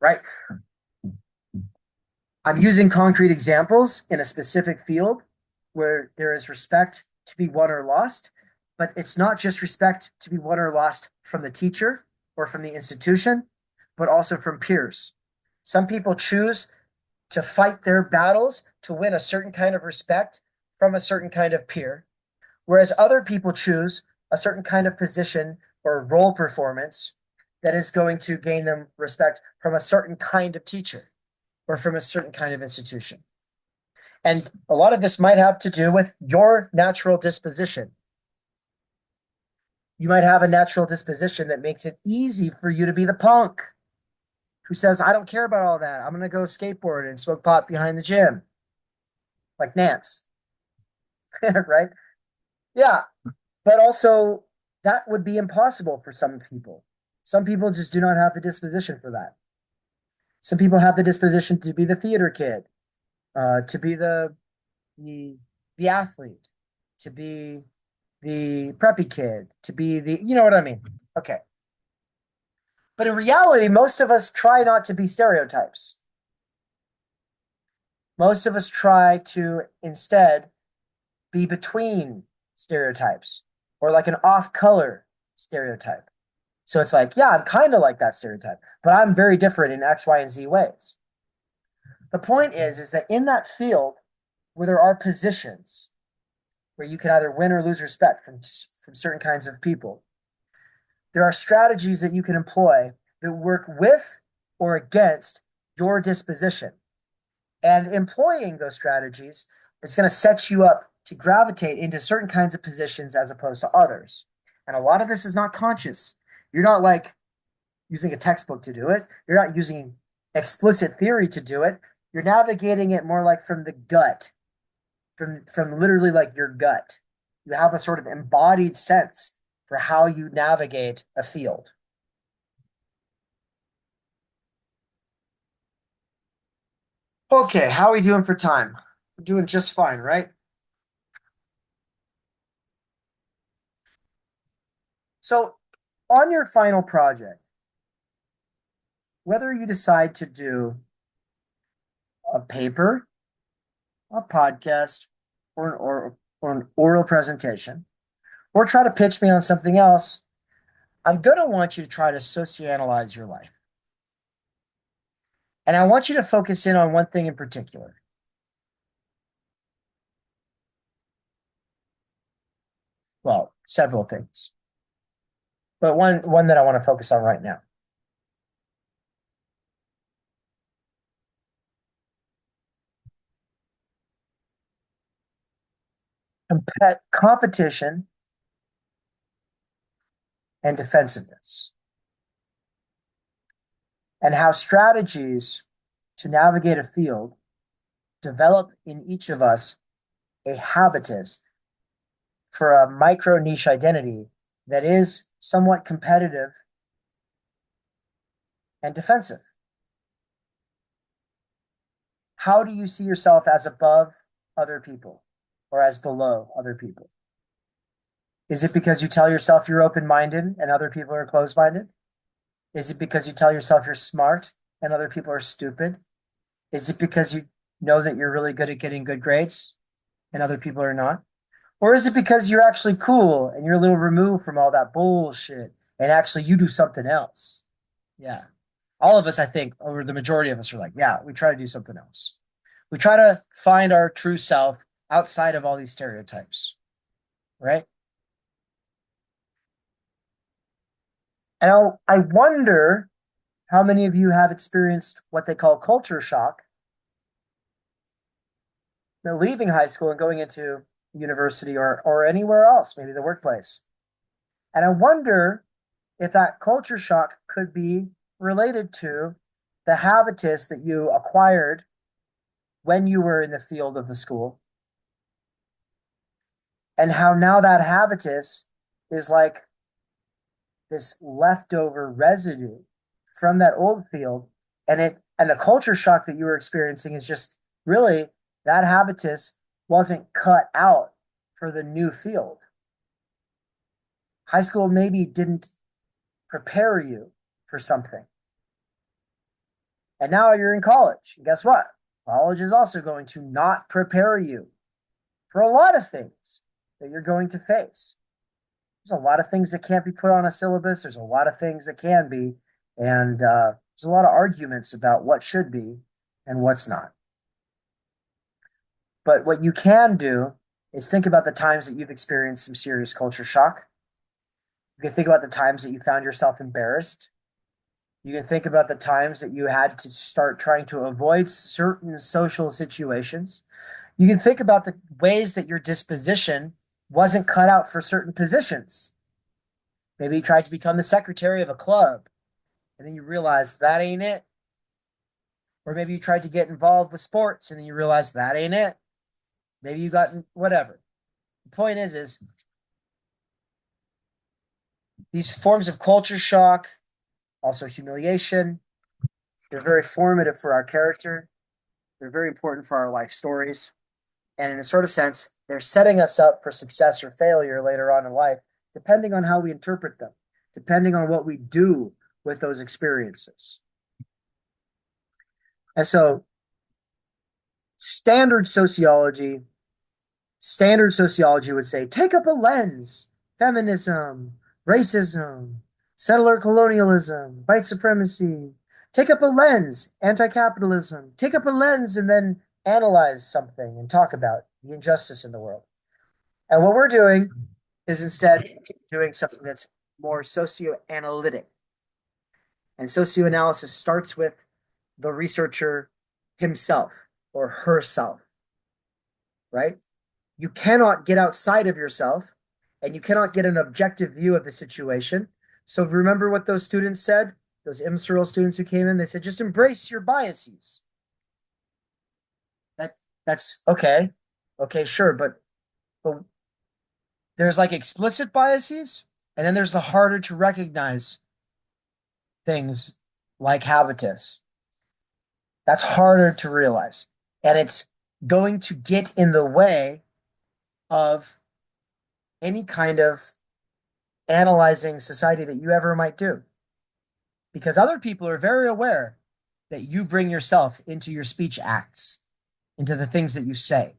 right? I'm using concrete examples in a specific field where there is respect to be won or lost, but it's not just respect to be won or lost from the teacher or from the institution, but also from peers. Some people choose to fight their battles to win a certain kind of respect from a certain kind of peer, whereas other people choose a certain kind of position or role performance that is going to gain them respect from a certain kind of teacher or from a certain kind of institution. And a lot of this might have to do with your natural disposition. You might have a natural disposition that makes it easy for you to be the punk who says, I don't care about all that. I'm going to go skateboard and smoke pot behind the gym. Like Nance. Right? Yeah. But also, that would be impossible for some people. Some people just do not have the disposition for that. Some people have the disposition to be the theater kid, to be the athlete, to be the preppy kid, to be you know what I mean? Okay. But in reality, most of us try not to be stereotypes. Most of us try to instead be between stereotypes or like an off-color stereotype. So it's like, yeah, I'm kind of like that stereotype, but I'm very different in X, Y, and Z ways. The point is that in that field where there are positions where you can either win or lose respect from certain kinds of people, there are strategies that you can employ that work with or against your disposition. And employing those strategies is going to set you up to gravitate into certain kinds of positions as opposed to others. And a lot of this is not conscious. You're not like using a textbook to do it. You're not using explicit theory to do it. You're navigating it more like from the gut, from literally like your gut. You have a sort of embodied sense for how you navigate a field. Okay, how are we doing for time? We're doing just fine, right? So on your final project, whether you decide to do a paper, a podcast, or an oral presentation, or try to pitch me on something else, I'm going to want you to try to socioanalyze your life. And I want you to focus in on one thing in particular. Well, several things, but one that I want to focus on right now. Competition and defensiveness, and how strategies to navigate a field develop in each of us a habitus for a micro niche identity that is somewhat competitive and defensive. How do you see yourself as above other people or as below other people? Is it because you tell yourself you're open-minded and other people are closed-minded? Is it because you tell yourself you're smart and other people are stupid? Is it because you know that you're really good at getting good grades and other people are not? Or is it because you're actually cool and you're a little removed from all that bullshit and actually you do something else? Yeah. All of us, I think, or the majority of us are like, yeah, we try to do something else. We try to find our true self outside of all these stereotypes, right? And I wonder how many of you have experienced what they call culture shock, leaving high school and going into university or anywhere else, maybe the workplace. And I wonder if that culture shock could be related to the habitus that you acquired when you were in the field of the school, and how now that habitus is like this leftover residue from that old field, and the culture shock that you were experiencing is just really that habitus wasn't cut out for the new field. High school maybe didn't prepare you for something. And now you're in college. And guess what? College is also going to not prepare you for a lot of things that you're going to face. There's a lot of things that can't be put on a syllabus. There's a lot of things that can be. And there's a lot of arguments about what should be and what's not. But what you can do is think about the times that you've experienced some serious culture shock. You can think about the times that you found yourself embarrassed. You can think about the times that you had to start trying to avoid certain social situations. You can think about the ways that your disposition wasn't cut out for certain positions. Maybe you tried to become the secretary of a club, and then you realized that ain't it. Or maybe you tried to get involved with sports, and then you realized that ain't it. Maybe you got whatever. The point is these forms of culture shock, also humiliation, they're very formative for our character. They're very important for our life stories. And in a sort of sense, they're setting us up for success or failure later on in life, depending on how we interpret them, depending on what we do with those experiences. And so standard sociology would say, take up a lens, feminism, racism, settler colonialism, white supremacy. Take up a lens, anti-capitalism. Take up a lens and then analyze something and talk about the injustice in the world. And what we're doing is instead doing something that's more socioanalytic. And socioanalysis starts with the researcher himself or herself, right? You cannot get outside of yourself and you cannot get an objective view of the situation. So remember what those students said, those immaterial students who came in, they said, just embrace your biases. That's okay. Okay, sure. But there's like explicit biases, and then there's the harder to recognize things like habitus. That's harder to realize. And it's going to get in the way of any kind of analyzing society that you ever might do. Because other people are very aware that you bring yourself into your speech acts, into the things that you say,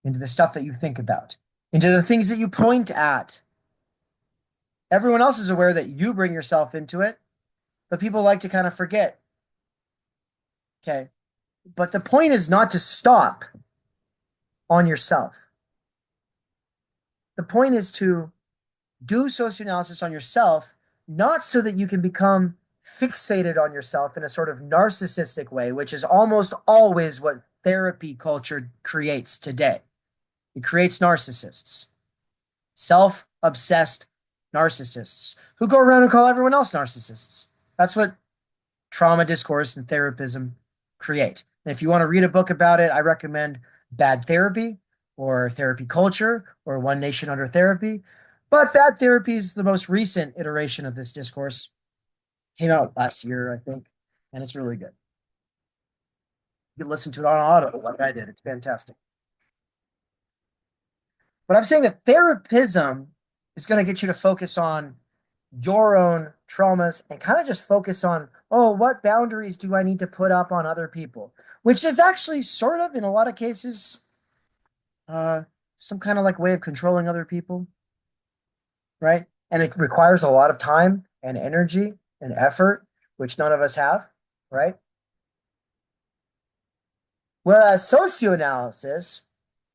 into the stuff that you think about, into the things that you point at. Everyone else is aware that you bring yourself into it, but people like to kind of forget. Okay. But the point is not to stop on yourself. The point is to do socioanalysis on yourself, not so that you can become fixated on yourself in a sort of narcissistic way, which is almost always what therapy culture creates today. It creates narcissists, self-obsessed narcissists who go around and call everyone else narcissists. That's what trauma discourse and therapism create. And if you want to read a book about it, I recommend Bad Therapy or Therapy Culture or One Nation Under Therapy. But Bad Therapy is the most recent iteration of this discourse. Came out last year, I think, and it's really good. You can listen to it on audio like I did. It's fantastic. But I'm saying that therapism is going to get you to focus on your own traumas and kind of just focus on, oh, what boundaries do I need to put up on other people? Which is actually sort of, in a lot of cases, some kind of like way of controlling other people, right? And it requires a lot of time and energy and effort, which none of us have, right? Whereas socioanalysis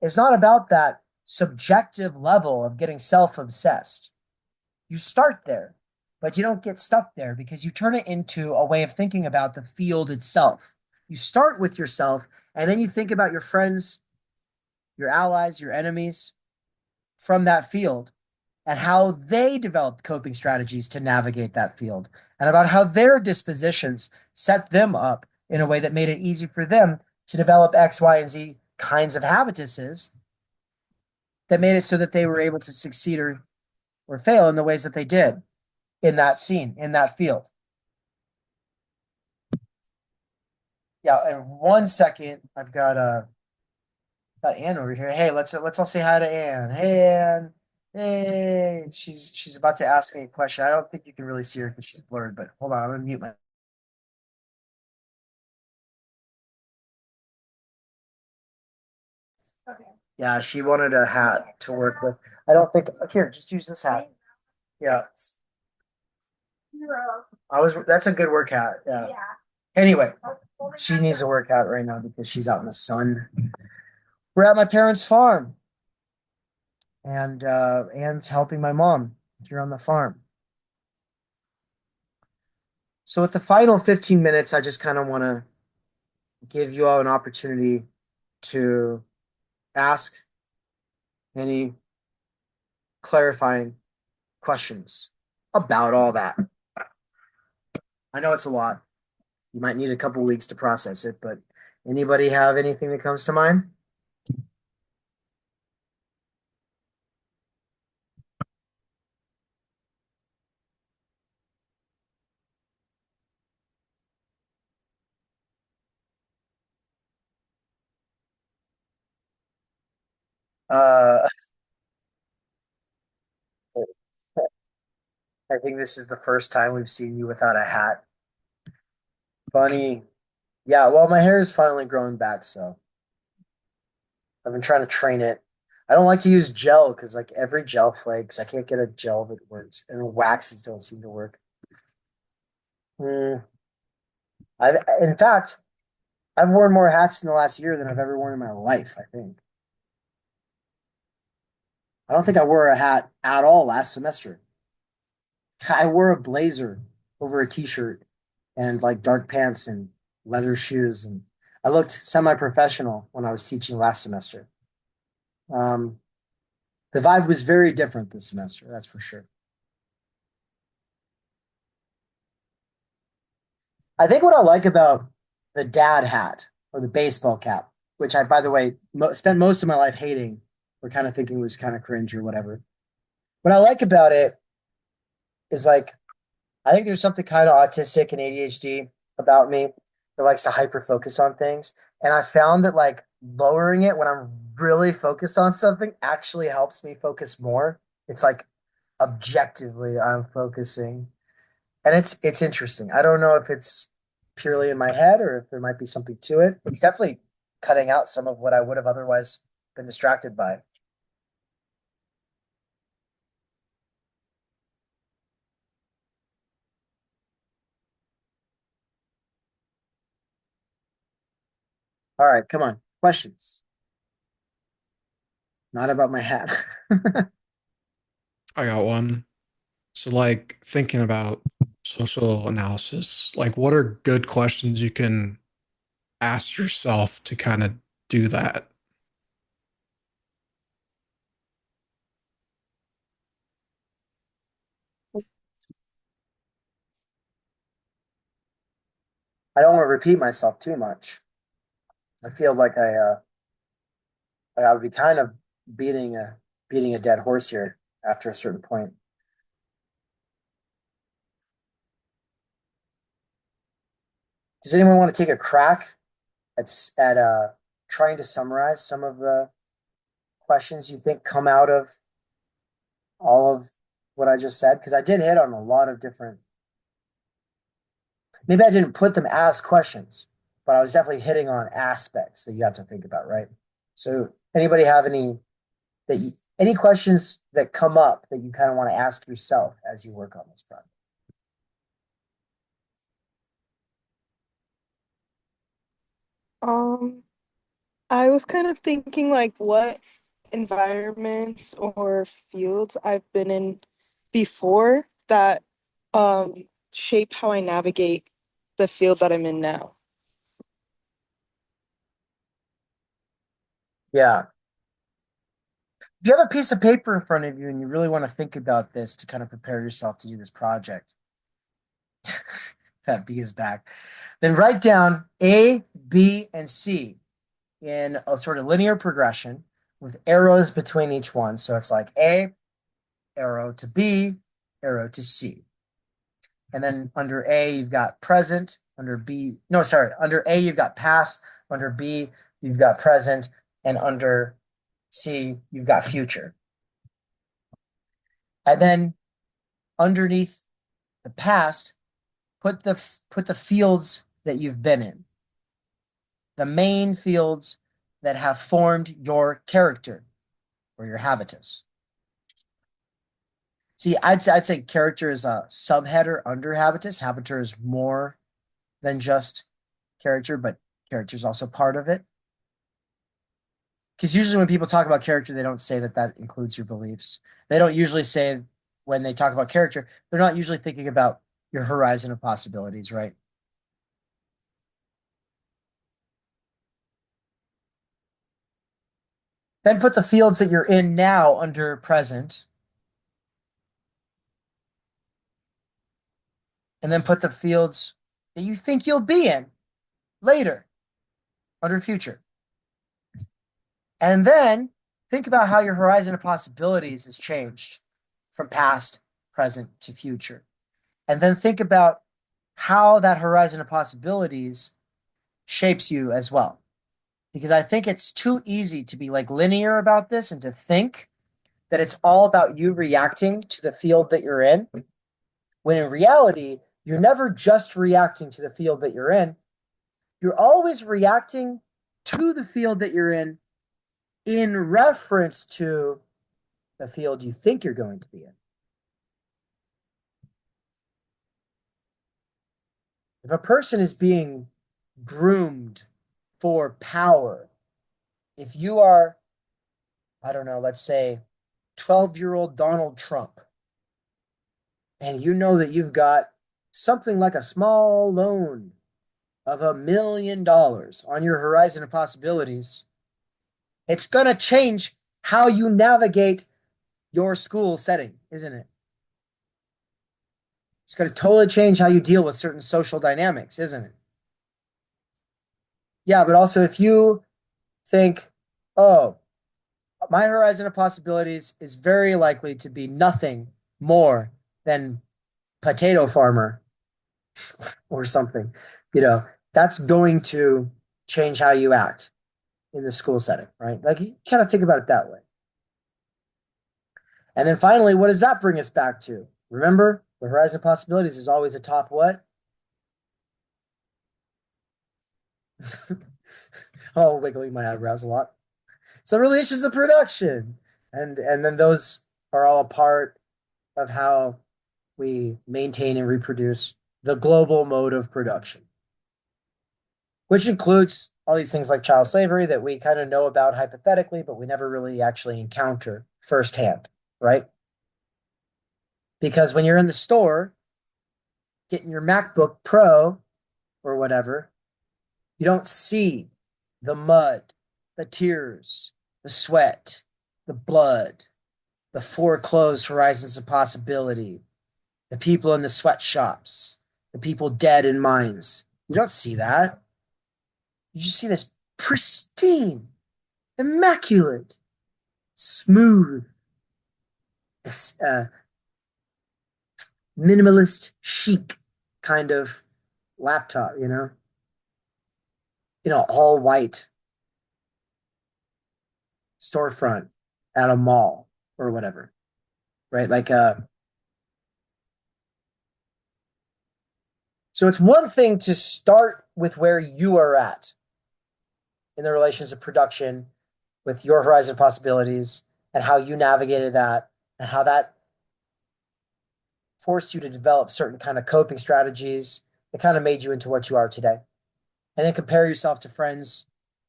is not about that subjective level of getting self-obsessed. You start there, but you don't get stuck there because you turn it into a way of thinking about the field itself. You start with yourself, and then you think about your friends, your allies, your enemies from that field and how they developed coping strategies to navigate that field and about how their dispositions set them up in a way that made it easy for them to develop X, Y, and Z kinds of habituses that made it so that they were able to succeed or fail in the ways that they did in that scene, in that field. Yeah, in 1 second, I've got Anne over here. Hey, let's all say hi to Anne. Hey, Anne. Hey, she's about to ask me a question. I don't think you can really see her because she's blurred, but hold on, I'm gonna mute my. Okay. Yeah, she wanted a hat to work with. I don't think here, just use this hat. Yeah. That's a good work hat. Yeah. Anyway, she needs a workout right now because she's out in the sun. We're at my parents' farm, and Anne's helping my mom here on the farm. So, with the final 15 minutes, I just kind of want to give you all an opportunity to ask any clarifying questions about all that. I know it's a lot. You might need a couple weeks to process it, but anybody have anything that comes to mind? Uh, I think this is the first time we've seen you without a hat. Funny. Yeah, well, my hair is finally growing back, so I've been trying to train it. I don't like to use gel because like every gel flakes. I can't get a gel that works, and the waxes don't seem to work. Hmm. In fact, I've worn more hats in the last year than I've ever worn in my life, I think. I don't think I wore a hat at all last semester. I wore a blazer over a t-shirt and like dark pants and leather shoes, and I looked semi-professional when I was teaching last semester. Um, the vibe was very different this semester, that's for sure. I think what I like about the dad hat or the baseball cap, which I, by the way, spent most of my life hating or kind of thinking was kind of cringe or whatever. What I like about it is like, I think there's something kind of autistic and ADHD about me that likes to hyper focus on things. And I found that like lowering it when I'm really focused on something actually helps me focus more. It's like objectively I'm focusing. And it's interesting. I don't know if it's purely in my head or if there might be something to it. It's definitely cutting out some of what I would have otherwise been distracted by. All right, come on. Questions. Not about my hat. I got one. So, like, thinking about social analysis, like, what are good questions you can ask yourself to kind of do that? I don't want to repeat myself too much. I feel like I would be kind of beating a dead horse here after a certain point. Does anyone want to take a crack at trying to summarize some of the questions you think come out of all of what I just said? Because I did hit on a lot of different. Maybe I didn't put them as questions, but I was definitely hitting on aspects that you have to think about, right? So, anybody have any questions that come up that you kind of want to ask yourself as you work on this project? Um, I was kind of thinking like what environments or fields I've been in before that shape how I navigate the field that I'm in now. Yeah. If you have a piece of paper in front of you and you really want to think about this to kind of prepare yourself to do this project, That B is back. Then write down A, B, and C in a sort of linear progression with arrows between each one. So it's like A, arrow to B, arrow to C. And then under A, you've got present. Under B, no, sorry. Under A, you've got past. Under B, you've got present. And under C, you've got future. And then underneath the past, put the fields that you've been in, the main fields that have formed your character or your habitus. See, I'd say character is a subheader under habitus. Habitus is more than just character, but character is also part of it. Because usually when people talk about character, they don't say that that includes your beliefs. They don't usually say, when they talk about character, they're not usually thinking about your horizon of possibilities, right? Then put the fields that you're in now under present. And then put the fields that you think you'll be in later under future. And then think about how your horizon of possibilities has changed from past, present to future. And then think about how that horizon of possibilities shapes you as well. Because I think it's too easy to be like linear about this and to think that it's all about you reacting to the field that you're in, when in reality, you're never just reacting to the field that you're in. You're always reacting to the field that you're in reference to the field you think you're going to be in. If a person is being groomed for power, if you are, I don't know, let's say 12-year-old Donald Trump, and you know that you've got something like a small loan of $1 million on your horizon of possibilities, it's going to change how you navigate your school setting, isn't it? It's going to totally change how you deal with certain social dynamics, isn't it? Yeah, but also if you think, oh, my horizon of possibilities is very likely to be nothing more than potato farmer or something, that's going to change how you act in the school setting, right? Like you kind of think about it that way. And then finally, what does that bring us back to? Remember, the horizon of possibilities is always a top what? Oh, wiggling my eyebrows a lot. So relations of production. And then those are all a part of how we maintain and reproduce the global mode of production, which includes all these things like child slavery that we kind of know about hypothetically, but we never really actually encounter firsthand, right? Because when you're in the store getting your MacBook Pro or whatever, you don't see the mud, the tears, the sweat, the blood, the foreclosed horizons of possibility, the people in the sweatshops, the people dead in mines. You don't see that. You just see this pristine, immaculate, smooth, minimalist, chic kind of laptop, all white storefront at a mall or whatever, right? So it's one thing to start with where you are at in the relations of production with your horizon possibilities and how you navigated that and how that forced you to develop certain kind of coping strategies that kind of made you into what you are today. And then compare yourself to friends,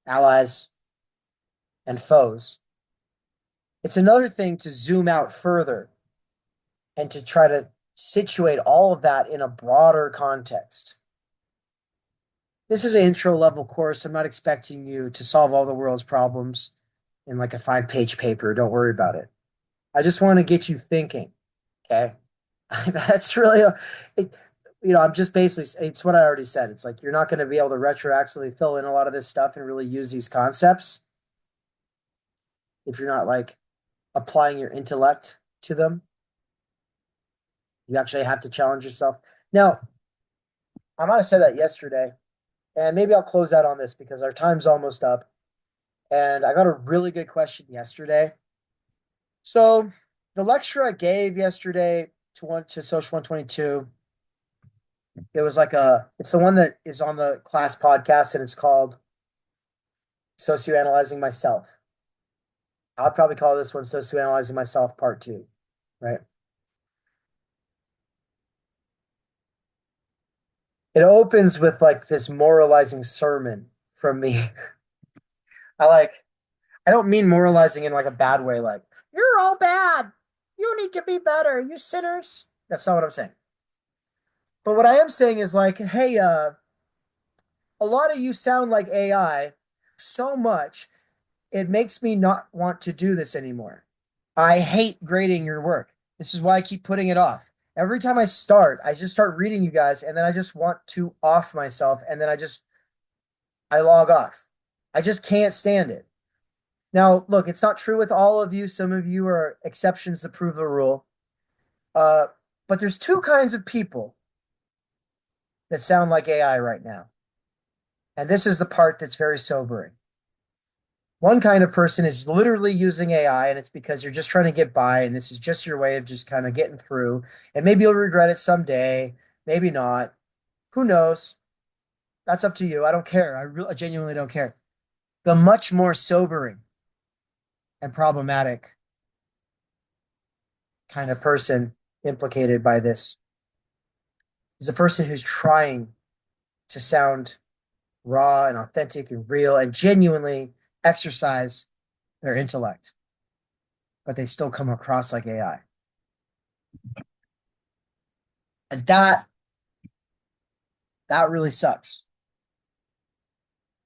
allies, and foes. It's another thing to zoom out further and to try to situate all of that in a broader context. This is an intro level course. I'm not expecting you to solve all the world's problems in like a 5-page paper. Don't worry about it. I just want to get you thinking. Okay. That's really I'm just basically, it's what I already said. It's like you're not going to be able to retroactively fill in a lot of this stuff and really use these concepts if you're not like applying your intellect to them. You actually have to challenge yourself. Now, I might have said that yesterday, and maybe I'll close out on this because our time's almost up. And I got a really good question yesterday. So the lecture I gave yesterday to Social 122, it was it's the one that is on the class podcast, and it's called Socioanalyzing Myself. I'll probably call this one Socioanalyzing Myself Part 2, right? It opens with like this moralizing sermon from me. I I don't mean moralizing in like a bad way, like, you're all bad. You need to be better, you sinners. That's not what I'm saying. But what I am saying is like, hey, a lot of you sound like AI so much, it makes me not want to do this anymore. I hate grading your work. This is why I keep putting it off. Every time I just start reading you guys, and then I just want to off myself, and then I log off. I just can't stand it. Now, look, it's not true with all of you. Some of you are exceptions to prove the rule. Uh, but there's two kinds of people that sound like AI right now. And this is the part that's very sobering. One kind of person is literally using AI, and it's because you're just trying to get by, and this is just your way of just kind of getting through. And maybe you'll regret it someday, maybe not. Who knows? That's up to you. I don't care. I genuinely don't care. The much more sobering and problematic kind of person implicated by this is a person who's trying to sound raw and authentic and real and genuinely exercise their intellect, but they still come across like AI. And that really sucks.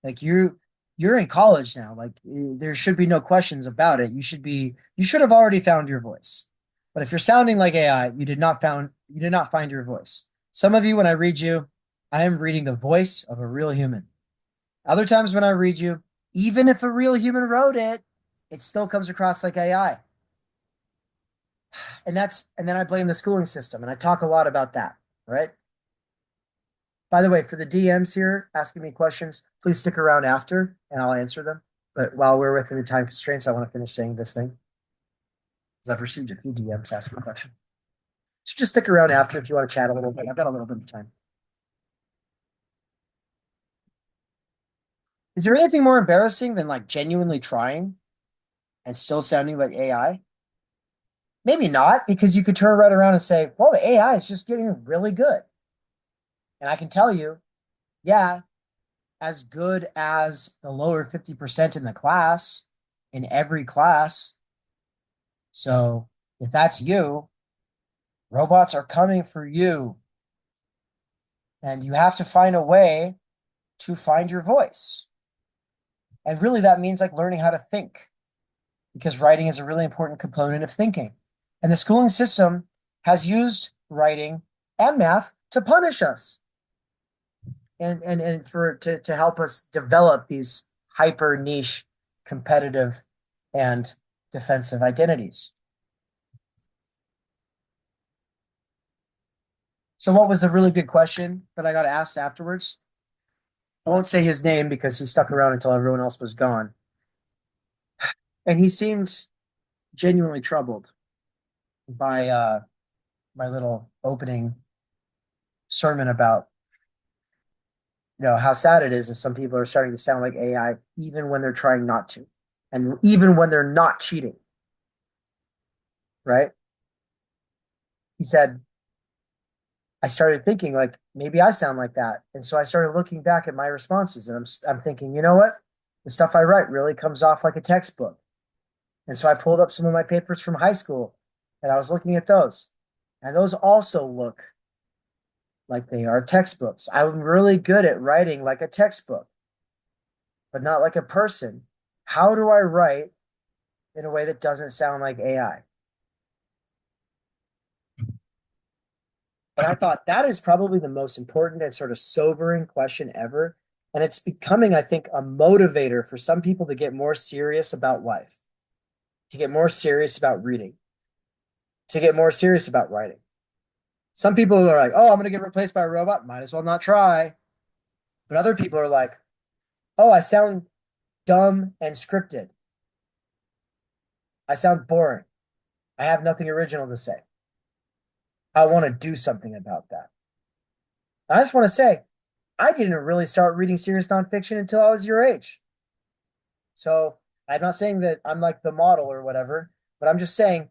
Like you're in college now. Like there should be no questions about it. You should have already found your voice. But if you're sounding like AI, you did not find your voice. Some of you, when I read you, I am reading the voice of a real human. Other times when I read you, even if a real human wrote it, it still comes across like AI. And then I blame the schooling system, and I talk a lot about that, right? By the way, for the DMs here asking me questions, please stick around after and I'll answer them. But while we're within the time constraints, I want to finish saying this thing, because I've received a few DMs asking questions. So just stick around after if you want to chat a little bit. I've got a little bit of time. Is there anything more embarrassing than like genuinely trying and still sounding like AI? Maybe not, because you could turn right around and say, well, the AI is just getting really good. And I can tell you, yeah, as good as the lower 50% in the class, in every class. So if that's you, robots are coming for you. And you have to find a way to find your voice. And really, that means like learning how to think, because writing is a really important component of thinking. And the schooling system has used writing and math to punish us and to help us develop these hyper niche competitive and defensive identities. So what was the really good question that I got asked afterwards? I won't say his name because he stuck around until everyone else was gone. And he seemed genuinely troubled by my little opening sermon about how sad it is that some people are starting to sound like AI even when they're trying not to, and even when they're not cheating. Right? He said, I started thinking like maybe I sound like that. And so I started looking back at my responses, and I'm thinking, you know what? The stuff I write really comes off like a textbook. And so I pulled up some of my papers from high school, and I was looking at those. And those also look like they are textbooks. I'm really good at writing like a textbook, but not like a person. How do I write in a way that doesn't sound like AI? And I thought that is probably the most important and sort of sobering question ever. And it's becoming, I think, a motivator for some people to get more serious about life, to get more serious about reading, to get more serious about writing. Some people are like, oh, I'm going to get replaced by a robot. Might as well not try. But other people are like, oh, I sound dumb and scripted. I sound boring. I have nothing original to say. I want to do something about that. And I just want to say, I didn't really start reading serious nonfiction until I was your age. So I'm not saying that I'm like the model or whatever, but I'm just saying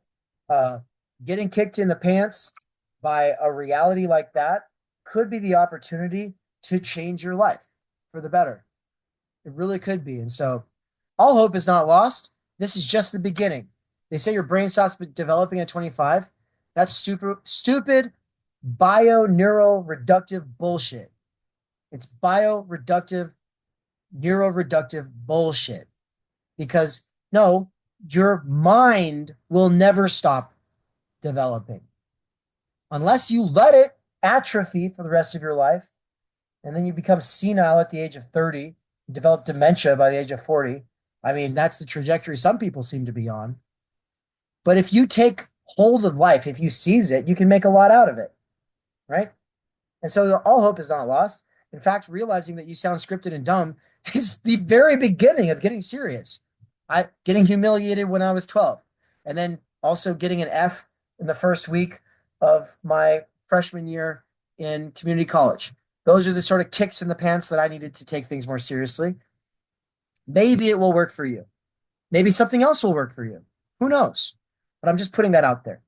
getting kicked in the pants by a reality like that could be the opportunity to change your life for the better. It really could be. And so all hope is not lost. This is just the beginning. They say your brain stops developing at 25. That's stupid bio-neural reductive bullshit. It's bio-reductive, neuroreductive bullshit. Because no, your mind will never stop developing. Unless you let it atrophy for the rest of your life, and then you become senile at the age of 30, develop dementia by the age of 40. I mean, that's the trajectory some people seem to be on. But if you take hold of life, if you seize it, you can make a lot out of it, right? And so all hope is not lost. In fact, realizing that you sound scripted and dumb is the very beginning of getting serious. Getting humiliated when I was 12, and then also getting an F in the first week of my freshman year in community college. Those are the sort of kicks in the pants that I needed to take things more seriously. Maybe it will work for you. Maybe something else will work for you. Who knows? But I'm just putting that out there.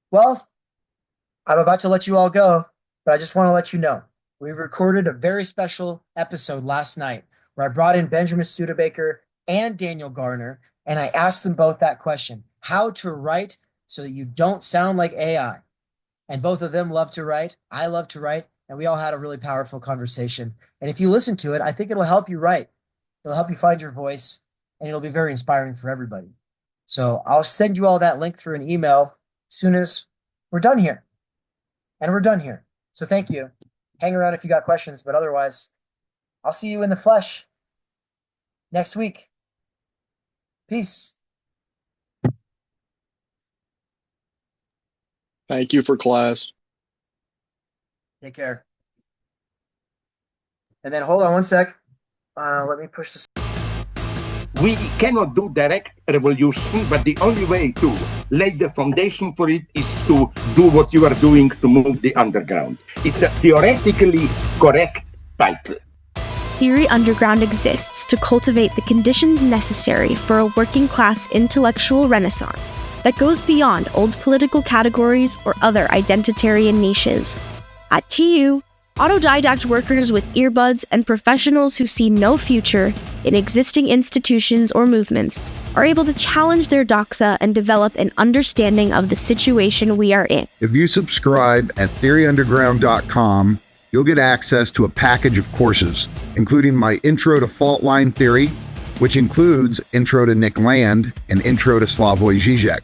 Well, I'm about to let you all go, but I just want to let you know, we recorded a very special episode last night where I brought in Benjamin Studebaker and Daniel Garner, and I asked them both that question, how to write so that you don't sound like AI. And both of them love to write. I love to write. And we all had a really powerful conversation. And if you listen to it, I think it'll help you write. It'll help you find your voice, and it'll be very inspiring for everybody. So I'll send you all that link through an email as soon as we're done here. And we're done here. So thank you. Hang around if you got questions, but otherwise, I'll see you in the flesh next week. Peace. Thank you for class. Take care. And then hold on one sec. Let me push this. We cannot do direct revolution, but the only way to lay the foundation for it is to do what you are doing to move the underground. It's a theoretically correct title. Theory Underground exists to cultivate the conditions necessary for a working-class intellectual renaissance that goes beyond old political categories or other identitarian niches. At TU, autodidact workers with earbuds and professionals who see no future in existing institutions or movements are able to challenge their doxa and develop an understanding of the situation we are in. If you subscribe at theoryunderground.com, you'll get access to a package of courses, including my Intro to Fault Line Theory, which includes Intro to Nick Land and Intro to Slavoj Žižek.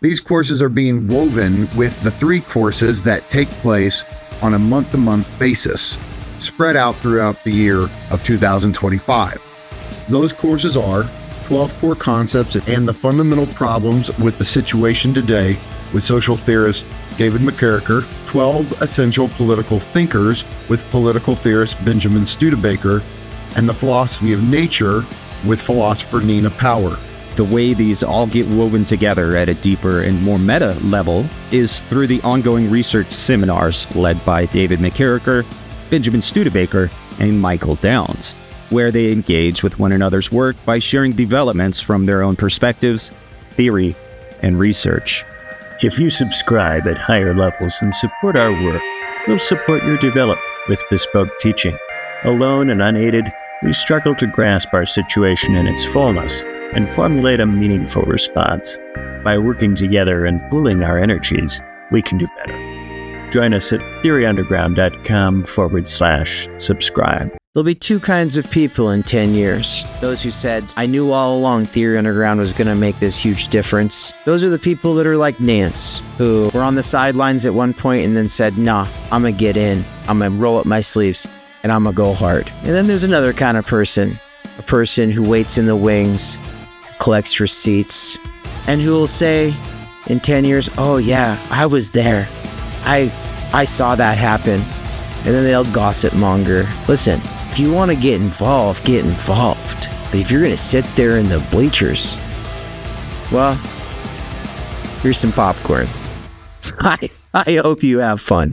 These courses are being woven with the 3 courses that take place on a month-to-month basis, spread out throughout the year of 2025. Those courses are 12 Core Concepts and the Fundamental Problems with the Situation Today with social theorist David McKerracher, 12 Essential Political Thinkers with political theorist Benjamin Studebaker, and The Philosophy of Nature with philosopher Nina Power. The way these all get woven together at a deeper and more meta level is through the ongoing research seminars led by David McKerracher, Benjamin Studebaker, and Michael Downs, where they engage with one another's work by sharing developments from their own perspectives, theory, and research. If you subscribe at higher levels and support our work, we'll support your development with bespoke teaching. Alone and unaided, we struggle to grasp our situation in its fullness and formulate a meaningful response. By working together and pooling our energies, we can do better. Join us at theoryunderground.com/subscribe. There'll be two kinds of people in 10 years. Those who said, I knew all along Theory Underground was going to make this huge difference. Those are the people that are like Nance, who were on the sidelines at one point and then said, nah, I'm going to get in. I'm going to roll up my sleeves and I'm going to go hard. And then there's another kind of person, a person who waits in the wings, collects receipts, and who will say in 10 years, oh yeah, I was there. I saw that happen. And then they'll gossip monger. Listen, if you want to get involved, get involved. But if you're going to sit there in the bleachers, well, here's some popcorn. I hope you have fun.